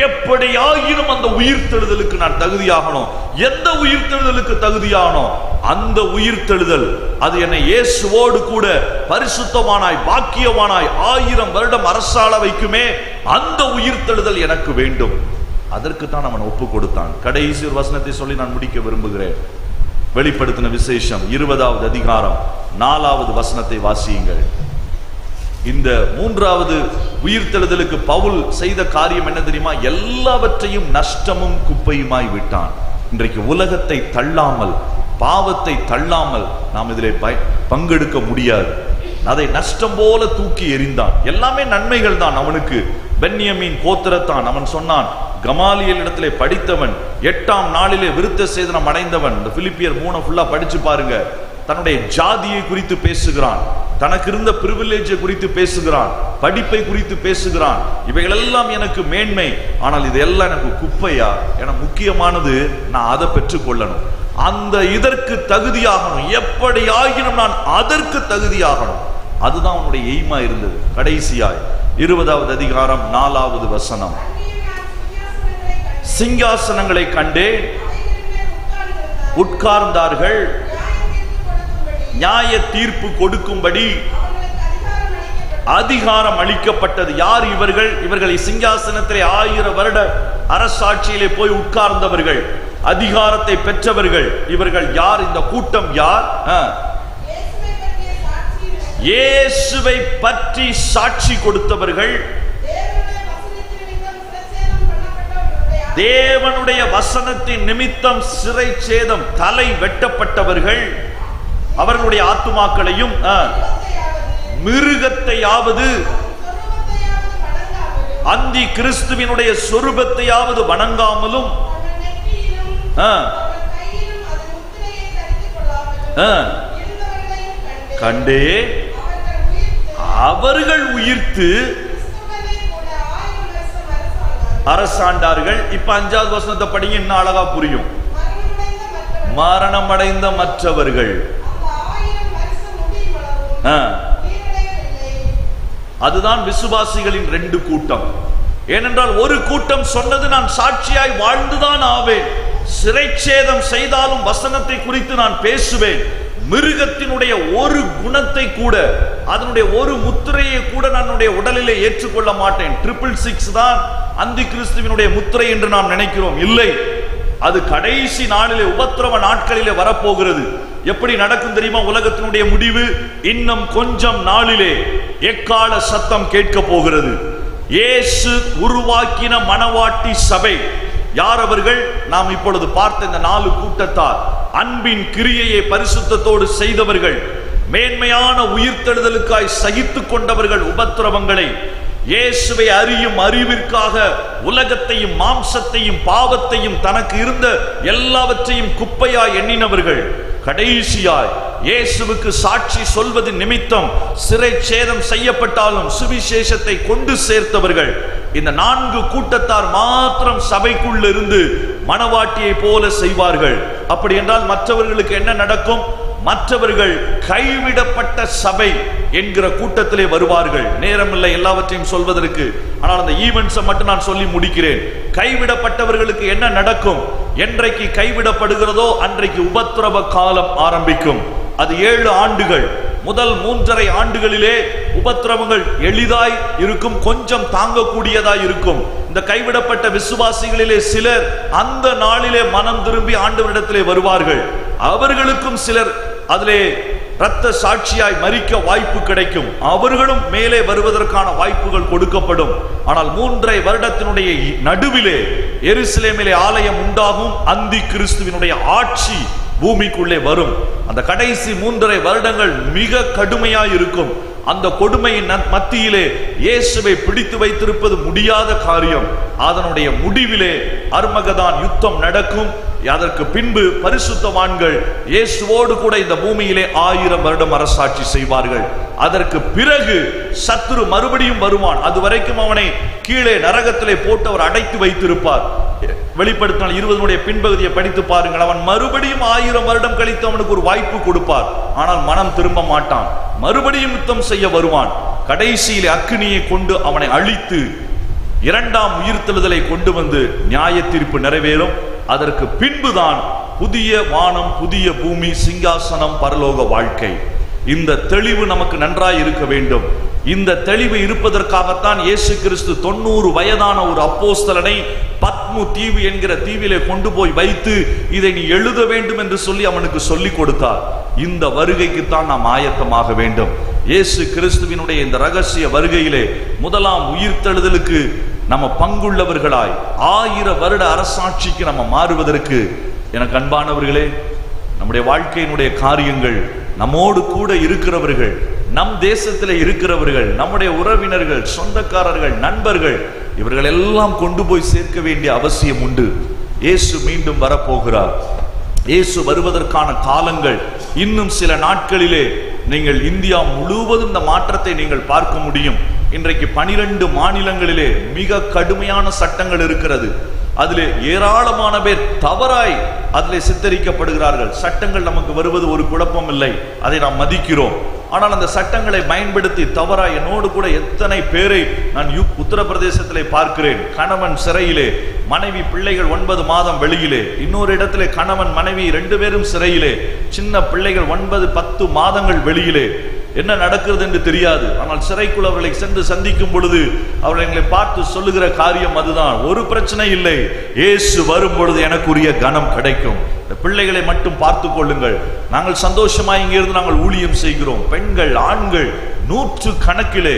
எப்படியாயினும் அந்த உயிர்த்தெழுதலுக்கு நான் தகுதியாகணும். எந்த உயிர்த்தெழுதலுக்கு தகுதியாகணும்? அந்த உயிர்த்தெழுதல் அது என்னை இயேசுவோடு கூட பரிசுத்தமானாய் பாக்கியவானாய் 1000 வருடம் அரசாள வைக்குமே, அந்த உயிர்த்தெழுதல் எனக்கு வேண்டும். அதற்கு தான் அவன் ஒப்பு கொடுத்தான். கடைசி ஒரு வசனத்தை சொல்லி நான் முடிக்க விரும்புகிறேன். வெளிப்படுத்தின விசேஷம் 20வது அதிகாரம் 4வது வசனத்தை வாசியுங்கள். இந்த 3வது உயிர்த்தெழுதலுக்கு பவுல் செய்த காரியம் என்ன தெரியுமா? எல்லாவற்றையும் நஷ்டமும் குப்பையுமாய் விட்டான். இன்றைக்கு உலகத்தை தள்ளாமல் பாவத்தை தள்ளாமல் நாம் இதிலே பங்கெடுக்க முடியாது. அதை நஷ்டம் போல தூக்கி எறிந்தான். எல்லாமே நன்மைகள் தான் அவனுக்கு. பென்யமீன் கோத்திரத்தான். அவன் சொன்னான், கமாலியல் இடத்திலே படித்தவன், 8ஆம் நாளிலே விருத்த சேதனம் அடைந்தவன். இந்த பிலிப்பியர் 3 ஃபுல்லா படிச்சு பாருங்க. தன்னுடைய ஜாதியை குறித்து பேசுகிறான், தனக்கு இருந்த பிரிவிலேஜை குறித்து பேசுகிறான், படிப்பை குறித்து பேசுகிறான். இவைகளெல்லாம் எனக்கு மேன்மை, ஆனால் இதெல்லாம் எனக்கு குப்பையா? எனக்கு முக்கியமானது நான் அதை பெற்றுக்கொள்ளணும், அந்த இதற்கு தகுதியாகணும், எப்படி ஆகினும் நான் அதற்கு தகுதியாகணும். அதுதான் அவனுடைய எய்மா இருந்தது. கடைசியாய் 20வது அதிகாரம் 4வது வசனம், சிங்காசனங்களை கண்டே உட்கார்ந்தார்கள், நியாய தீர்ப்பு கொடுக்கும்படி அதிகாரம் அளிக்கப்பட்டது. யார் இவர்கள்? இவர்களை சிங்காசனத்திலே 1000 வருட அரசாட்சியிலே போய் உட்கார்ந்தவர்கள், அதிகாரத்தை பெற்றவர்கள். இவர்கள் யார்? இந்த கூட்டம் யார்? இயேசுவை பற்றி சாட்சி கொடுத்தவர்கள், தேவனுடைய வசனத்தின் நிமித்தம் சிறை சேதம், தலை வெட்டப்பட்டவர்கள், அவர்களுடைய ஆத்துமாக்களையும் மிருகத்தையாவது அந்தி கிறிஸ்துவினுடைய சொரூபத்தையாவது வணங்காமலும் கண்டே அவர்கள் உயிர்த்து அரசாண்டார்கள். இப்ப 5வது வசனத்தை படிங்க, இன்னும் அழகா புரியும். மரணம் அடைந்த மற்றவர்கள், அதுதான் விசுவாசிகளின் 2 கூட்டம். ஏனென்றால் ஒரு கூட்டம் சொன்னது, நான் சாட்சியாய் வாழ்ந்துதான் ஆவேன், சிறைச்சேதம் செய்தாலும் வசனத்தை குறித்து நான் பேசுவேன், மிருகத்தினுடைய ஒரு குணத்தை கூட, அதனுடைய ஒரு முத்திரையை கூட நான் உடலிலே ஏற்றுக்கொள்ள மாட்டேன். 666 தான் அந்தி கிறிஸ்துவினுடைய முத்திரை என்று நாம் நினைக்கிறோம். இல்லை, அது கடைசி நாளிலே, உபத்திரவ நாட்களிலே வரப்போகிறது. எப்படி நடக்கும் தெரியுமா? உலகத்தினுடைய முடிவு இன்னும் கொஞ்சம் நாளிலே எக்கால சத்தம் கேட்க போகிறது. இயேசு உருவாக்கின மணவாட்டி சபை யார் அவர்கள்? நாம் இப்பொழுது பார்த்த இந்த 4 கூட்டத்தார். அன்பின் கிரியையை பரிசுத்தத்தோடு செய்தவர்கள், மேன்மையான உயிர்த்தெழுதலுக்காய் சகித்துக் கொண்டவர்கள், உபத்திரவங்களை இயேசுவை அறியும் அறிவிற்காக உலகத்தையும் மாம்சத்தையும் பாவத்தையும் தனக்கு இருந்த எல்லாவற்றையும் குப்பையாய் எண்ணினவர்கள், கடைசியாய் இயேசுவுக்கு சாட்சி சொல்வது நிமித்தம் சிறை சேதம் செய்யப்பட்டாலும் சுவிசேஷத்தை கொண்டு சேர்த்தவர்கள். இந்த 4 கூட்டத்தார் மாத்திரம் சபைக்குள்ள இருந்து மணவாட்டியை போல செய்வார்கள். அப்படி என்றால் மற்றவர்களுக்கு என்ன நடக்கும்? மற்றவர்கள் கைவிடப்பட்ட சபை என்கிற கூட்டத்திலே வருவார்கள். நேரமில்லை எல்லாவற்றையும் சொல்வதற்கு, ஆனால் அந்த ஈவென்ட்ஸை மட்டும் நான் சொல்லி முடிக்கிறேன். கைவிடப்பட்டவர்களுக்கு என்ன நடக்கும்? என்றைக்கு கைவிடப்படுகிறதோ அன்றைக்கு உபத்திரவ காலம் ஆரம்பிக்கும். அது 7 ஆண்டுகள். முதல் 3.5 ஆண்டுகளிலே உபத்திரவங்கள் எளிதாய் இருக்கும், கொஞ்சம் தாங்கக்கூடியதாய் இருக்கும். இந்த கைவிடப்பட்ட விசுவாசிகளிலே சிலர் அந்த நாளிலே மனம் திரும்பி ஆண்டவரிடத்திலே வருவார்கள். அவர்களுக்கும் சிலர் அதிலே இரத்த சாட்சியாய் மரிக்க வாய்ப்பு கிடைக்கும். அவர்களும் மேலே வருவதற்கான வாய்ப்புகள் கொடுக்கப்படும். ஆனால் 3.5 வருடத்தினுடைய நடுவிலே எருசலேமிலே ஆலயம் உண்டாகும். அந்தி கிறிஸ்துவினுடைய ஆட்சி பூமிக்குள்ளே வரும். அந்த கடைசி 3.5 வருடங்கள் மிக கடுமையாய் இருக்கும். அந்த கொடுமையின் மத்தியிலே இயேசுவை பிடித்து வைத்திருப்பது முடியாத காரியம். அதனுடைய முடிவிலே அர்மகதான் யுத்தம் நடக்கும். அதற்கு பின்பு பரிசுத்தவான்கள் இயேசுவோடு கூட இந்த பூமியிலே 1000 வருடம் அரசாட்சி செய்வார்கள். அதற்கு பிறகு சத்துரு மறுபடியும் வருவான். அதுவரைக்கும் அவனை கீழே நரகத்திலே போட்டு அவர் அடைத்து வைத்திருப்பார். வெளிப்படுத்தினால் 20 பின்பகுதியை படித்து பாருங்கள். அவன் மறுபடியும் 1000 வருடம் கழித்து அவனுக்கு ஒரு வாய்ப்பு கொடுப்பார். ஆனால் மனம் திரும்ப மாட்டான். மறுபடியும் யுத்தம் செய்ய வருவான். கடைசியிலே அக்கினியை கொண்டு அவனை அழித்து 2ஆம் உயிர்த்தெழுதலை கொண்டு வந்து நியாய தீர்ப்பு நிறைவேறும். அதற்கு பின்புதான் புதிய வானம், புதிய பூமி, சிங்காசனம், பரலோக வாழ்க்கை. இந்த தெளிவு நமக்கு நன்றாய் இருக்க வேண்டும். இந்த தெளிவு இருப்பதற்காகத்தான் இயேசு கிறிஸ்து 90 வயதான ஒரு அப்போஸ்தலனை பத்மு தீவு என்கிற தீவிலே கொண்டு போய் வைத்து இதை நீ எழுத வேண்டும் என்று சொல்லி அவனுக்கு சொல்லிக் கொடுத்தார். இந்த வருகைக்குத்தான் நாம் ஆயத்தமாக வேண்டும். இயேசு கிறிஸ்துவினுடைய இந்த ரகசிய வருகையிலே முதலாம் உயிர்த்தெழுதலுக்கு நம்ம பங்குள்ளவர்களாய் 1000 வருட அரசாட்சிக்கு நம்ம மாறுவதற்கு, எனக்கு அன்பானவர்களே, நம்முடைய வாழ்க்கையினுடைய காரியங்கள், நம்மோடு கூட இருக்கிறவர்கள், நம் தேசத்தில் இருக்கிறவர்கள், நம்முடைய உறவினர்கள், சொந்தக்காரர்கள், நண்பர்கள், இவர்கள் எல்லாம் கொண்டு போய் சேர்க்க வேண்டிய அவசியம் உண்டு. இயேசு மீண்டும் வரப்போகிறார். இயேசு வருவதற்கான காலங்கள் இன்னும் சில நாட்களிலே நீங்கள் இந்தியா முழுவதும் இந்த மாற்றத்தை நீங்கள் பார்க்க முடியும். இன்றைக்கு 12 மாநிலங்களிலே மிக கடுமையான சட்டங்கள் இருக்கிறது. அதிலே ஏராளமான பேர் தவறாய் அதிலே சித்தரிக்கப்படுகிறார்கள். சட்டங்கள் நமக்கு வருவது ஒரு குழப்பம் இல்லை, அதை நாம் மதிக்கிறோம். ஆனால் அந்த சட்டங்களை பயன்படுத்தி தவறாய் என்னோடு கூட எத்தனை பேரை நான் உத்தரப்பிரதேசத்திலே பார்க்கிறேன். கணவன் சிறையிலே, மனைவி பிள்ளைகள் 9 மாதம் வெளியிலே, இன்னொரு இடத்திலே கணவன் மனைவி 2 பேரும் சிறையிலே, சின்ன பிள்ளைகள் 9-10 மாதங்கள் வெளியிலே. என்ன நடக்கிறது என்று தெரியாது. ஆனால் சிறைக்குள் அவர்களை சென்று சந்திக்கும் பொழுது அவர்கள் எங்களை பார்த்து சொல்லுகிற காரியம் அதுதான், ஒரு பிரச்சனை இல்லை, இயேசு வரும் பொழுது எனக்குரிய கனம் கிடைக்கும், இந்த பிள்ளைகளை மட்டும் பார்த்து கொள்ளுங்கள், நாங்கள் சந்தோஷமாய் இங்கிருந்து நாங்கள் ஊழியம் செய்கிறோம். பெண்கள், ஆண்கள் 100 கணக்கிலே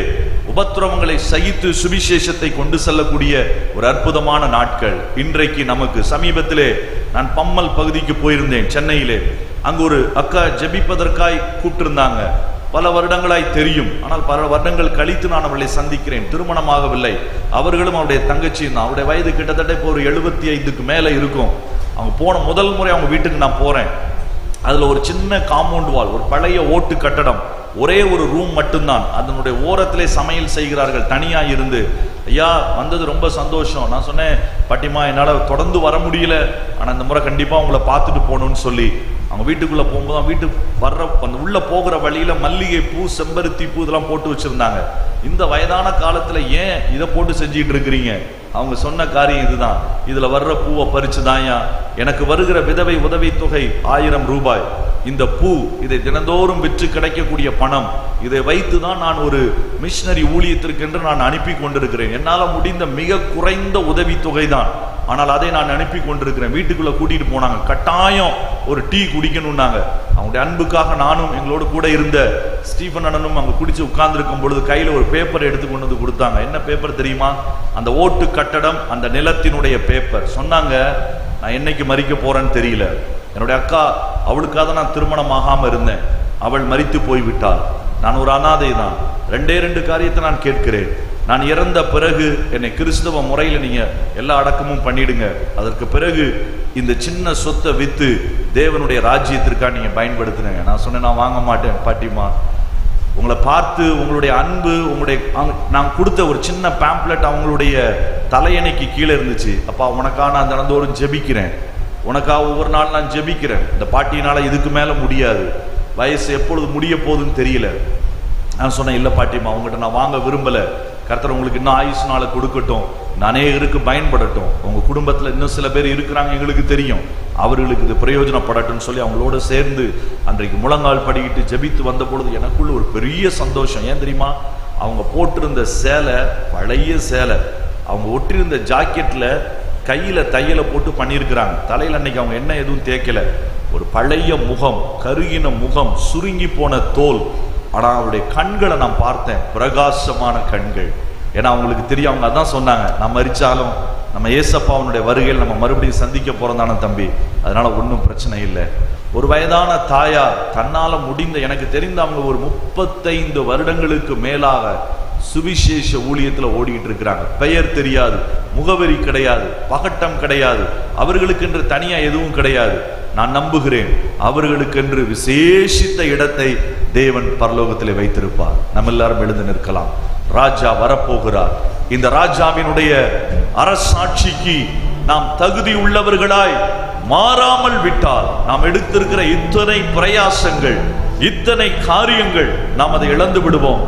உபத்திரவங்களை சகித்து சுவிசேஷத்தை கொண்டு செல்லக்கூடிய ஒரு அற்புதமான நாட்கள் இன்றைக்கு நமக்கு. சமீபத்திலே நான் பம்மல் பகுதிக்கு போயிருந்தேன், சென்னையிலே. அங்கு ஒரு அக்கா ஜெபிப்பதற்காய் கூப்பிட்டிருந்தாங்க. பல வருடங்களாய் தெரியும், ஆனால் பல வருடங்கள் கழித்து நான் அவர்களை சந்திக்கிறேன். திருமணமாகவில்லை. அவர்களும் அவருடைய தங்கச்சியும் தான். அவருடைய வயது கிட்டத்தட்ட இப்போ ஒரு 75க்கு மேலே இருக்கும். அவங்க போன முதல் முறை அவங்க வீட்டுக்கு நான் போறேன். அதுல ஒரு சின்ன காம்பவுண்ட் வால், ஒரு பழைய ஓட்டு கட்டடம், ஒரே ஒரு ரூம் மட்டும்தான். அதனுடைய ஓரத்திலே சமையல் செய்கிறார்கள் தனியா இருந்து. ஐயா வந்தது ரொம்ப சந்தோஷம். நான் சொன்னேன், பாட்டிமா என்னால் தொடர்ந்து வர முடியல, ஆனால் இந்த முறை கண்டிப்பாக உங்களை பார்த்துட்டு போகணும்னு சொல்லி அவங்க வீட்டுக்குள்ளே போகும்போது வீட்டுக்கு வர்ற அந்த உள்ளே போகிற வழியில் மல்லிகை பூ, செம்பருத்தி பூ இதெல்லாம் போட்டு வச்சுருந்தாங்க. இந்த வயதான காலத்தில் ஏன் இதை போட்டு செஞ்சிட்டு இருக்கிறீங்க? அவங்க சொன்ன காரியம் இதுதான், இதில் வர்ற பூவை பறிச்சு தான்யா எனக்கு வருகிற விதவை உதவி தொகை 1000 ரூபாய். இந்த பூ, இதை தினந்தோறும் விற்று கிடைக்கக்கூடிய பணம், இதை வைத்து தான் நான் ஒரு மிஷனரி ஊழியத்திற்கென்று நான் அனுப்பி கொண்டிருக்கிறேன். என்னால் முடிந்த மிக குறைந்த உதவி தொகை தான், ஆனால் அதை நான் அனுப்பி கொண்டிருக்கிறேன். வீட்டுக்குள்ளே கூட்டிகிட்டு போனாங்க, கட்டாயம் ஒரு டீ குடிக்கணும்னாங்க. அவங்களுடைய அன்புக்காக நானும் எங்களோடு கூட இருந்த ஸ்டீஃபன் அண்ணனும் அங்கே குடிச்சு உட்கார்ந்துருக்கும் பொழுது கையில் ஒரு பேப்பரை எடுத்து கொண்டு வந்து கொடுத்தாங்க. என்ன பேப்பர் தெரியுமா? அந்த ஓட்டு கட்டடம், அந்த நிலத்தினுடைய பேப்பர். சொன்னாங்க, நான் என்னைக்கு மறிக்க போறேன்னு தெரியல, என்னுடைய அக்கா, அவளுக்காக நான் திருமணம் ஆகாம இருந்தேன், அவள் மரித்து போய்விட்டாள், நான் ஒரு அனாதை தான். 2 காரியத்தை நான் கேட்கிறேன், நான் இறந்த பிறகு என்னை கிறிஸ்தவ முறையில் நீங்க எல்லா அடக்கமும் பண்ணிடுங்க, அதற்கு பிறகு இந்த சின்ன சொத்தை வித்து தேவனுடைய ராஜ்யத்திற்காக நீங்க பயன்படுத்துங்க. நான் சொன்னேன், நான் வாங்க மாட்டேன் பாட்டிமா, உங்களை பார்த்து உங்களுடைய அன்பு, உங்களுடைய நான் கொடுத்த ஒரு சின்ன பேம்ப்ளெட் அவங்களுடைய தலையணைக்கு கீழே இருந்துச்சு. அப்பா உனக்காக நான் தினந்தோறும் ஜெபிக்கிறேன், உனக்காக ஒவ்வொரு நாள் நான் ஜெபிக்கிறேன், இந்த பாட்டியினால இதுக்கு மேல முடியாது, வயசு எப்பொழுது முடிய போகுதுன்னு தெரியல. நான் சொன்னேன், இல்லை பாட்டிமா, உங்கள்கிட்ட நான் வாங்க விரும்பல, கர்த்தர் உங்களுக்கு இன்னும் ஆயுசு நாளை கொடுக்கட்டும், அநேகருக்கு பயன்படட்டும், உங்க குடும்பத்தில் இன்னும் சில பேர் இருக்கிறாங்க எங்களுக்கு தெரியும், அவர்களுக்கு இது பிரயோஜனப்படட்டும் சொல்லி அவங்களோட சேர்ந்து அன்றைக்கு முழங்கால் படிக்கிட்டு ஜெபித்து வந்த பொழுது எனக்குள்ள ஒரு பெரிய சந்தோஷம். ஏன் தெரியுமா? அவங்க போட்டிருந்த சேலை பழைய சேலை, அவங்க ஒட்டிருந்த ஜாக்கெட்ல கையில தையலை போட்டு பண்ணியிருக்கிறாங்க, தலையில் அன்னைக்கு அவங்க என்ன எதுவும் தேய்க்கல, ஒரு பழைய முகம், கருகின முகம், சுருங்கி போன தோல். ஆனா அவருடைய கண்களை நான் பார்த்தேன், பிரகாசமான கண்கள். ஏன்னா அவங்களுக்கு தெரியும், அவங்க அதான் சொன்னாங்க, நான் மரிச்சாலும் நம்ம ஏசப்பாவனுடைய வருகையில் நம்ம மறுபடியும் சந்திக்க போறதான தம்பி, அதனால ஒன்றும் பிரச்சனை இல்லை. ஒரு வயதான தாயார் தன்னால முடிந்த, எனக்கு தெரிந்த அவங்க ஒரு 35 வருடங்களுக்கு மேலாக சுவிசேஷ ஊழியத்தில் ஓடிக்கிட்டு இருக்கிறாங்க. பெயர் தெரியாது, முகவரி கிடையாது, பகட்டம் கிடையாது, அவர்களுக்கென்று தனியா எதுவும் கிடையாது. நான் நம்புகிறேன் அவர்களுக்கென்று விசேஷித்த இடத்தை தேவன் பரலோகத்திலே வைத்திருப்பார். நம்ம எல்லாரும் எழுந்து நிற்கலாம். ராஜா வரப்போகிறார். இந்த ராஜாவினுடைய அரசாட்சிக்கு நாம் தகுதி உள்ளவர்களாய் மாறாமல் விட்டால், நாம் எடுத்திருக்கிற இத்தனை பிரயாசங்கள், இத்தனை காரியங்கள், நாம் அதை இழந்து விடுவோம்.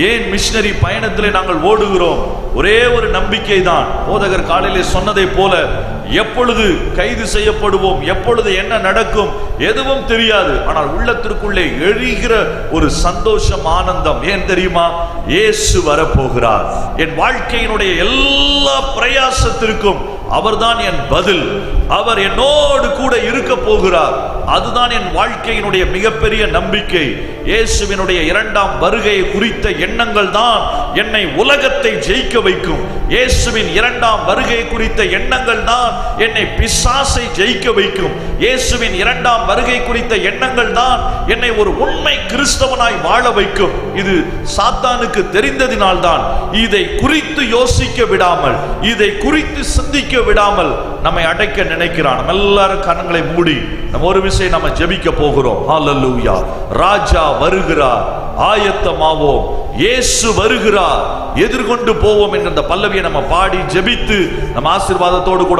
ஏன் மிஷனரி பயணத்திலே நாங்கள் ஓடுகிறோம்? ஒரே ஒரு நம்பிக்கை தான். போதகர் காலையிலே சொன்னதை போல, எப்பொழுது கைது செய்யப்படுவோம், எப்பொழுது என்ன நடக்கும் எதுவும் தெரியாது. ஆனால் உள்ளத்திற்குள்ளே எழுகிற ஒரு சந்தோஷம், ஆனந்தம். ஏன் தெரியுமா? இயேசு வரப்போகிறார். என் வாழ்க்கையினுடைய எல்லா பிரயாசத்திற்கும் அவர்தான் என் பதில். அவர் என்னோடு கூட இருக்க போகிறார். அதுதான் என் வாழ்க்கையினுடைய மிகப்பெரிய நம்பிக்கை. இயேசுவினுடைய 2ஆம் வருகையை குறித்த எண்ணங்கள் தான் என்னை உலகத்தை ஜெயிக்க வைக்கும். இயேசுவின் இரண்டாம் வருகை குறித்த எண்ணங்கள் தான் என்னை பிசாசை ஜெயிக்க வைக்கும். இயேசுவின் இரண்டாம் வருகை குறித்த எண்ணங்கள் தான் என்னை ஒரு உண்மை கிறிஸ்தவனாய் வாழ வைக்கும். இது சாத்தானுக்கு தெரிந்ததினால்தான் இதை குறித்து யோசிக்க விடாமல், இதை குறித்து சிந்திக்க விடாமல் நம்மை அடைக்க நினைக்கிறான். நம்ம எல்லாரும் கண்களை மூடி நம்ம ஒரு விஷயம் நம்ம ஜெபிக்க போகிறோம். ஹல்லேலூயா. ராஜா வருகிறார், ஆயத்தமாவோம். இயேசு வருகிறார், எதிர்கொண்டு போவோம் என்ற பல்லவியை நம்ம பாடி ஜெபித்து நம்ம ஆசீர்வாதத்தோடு கூட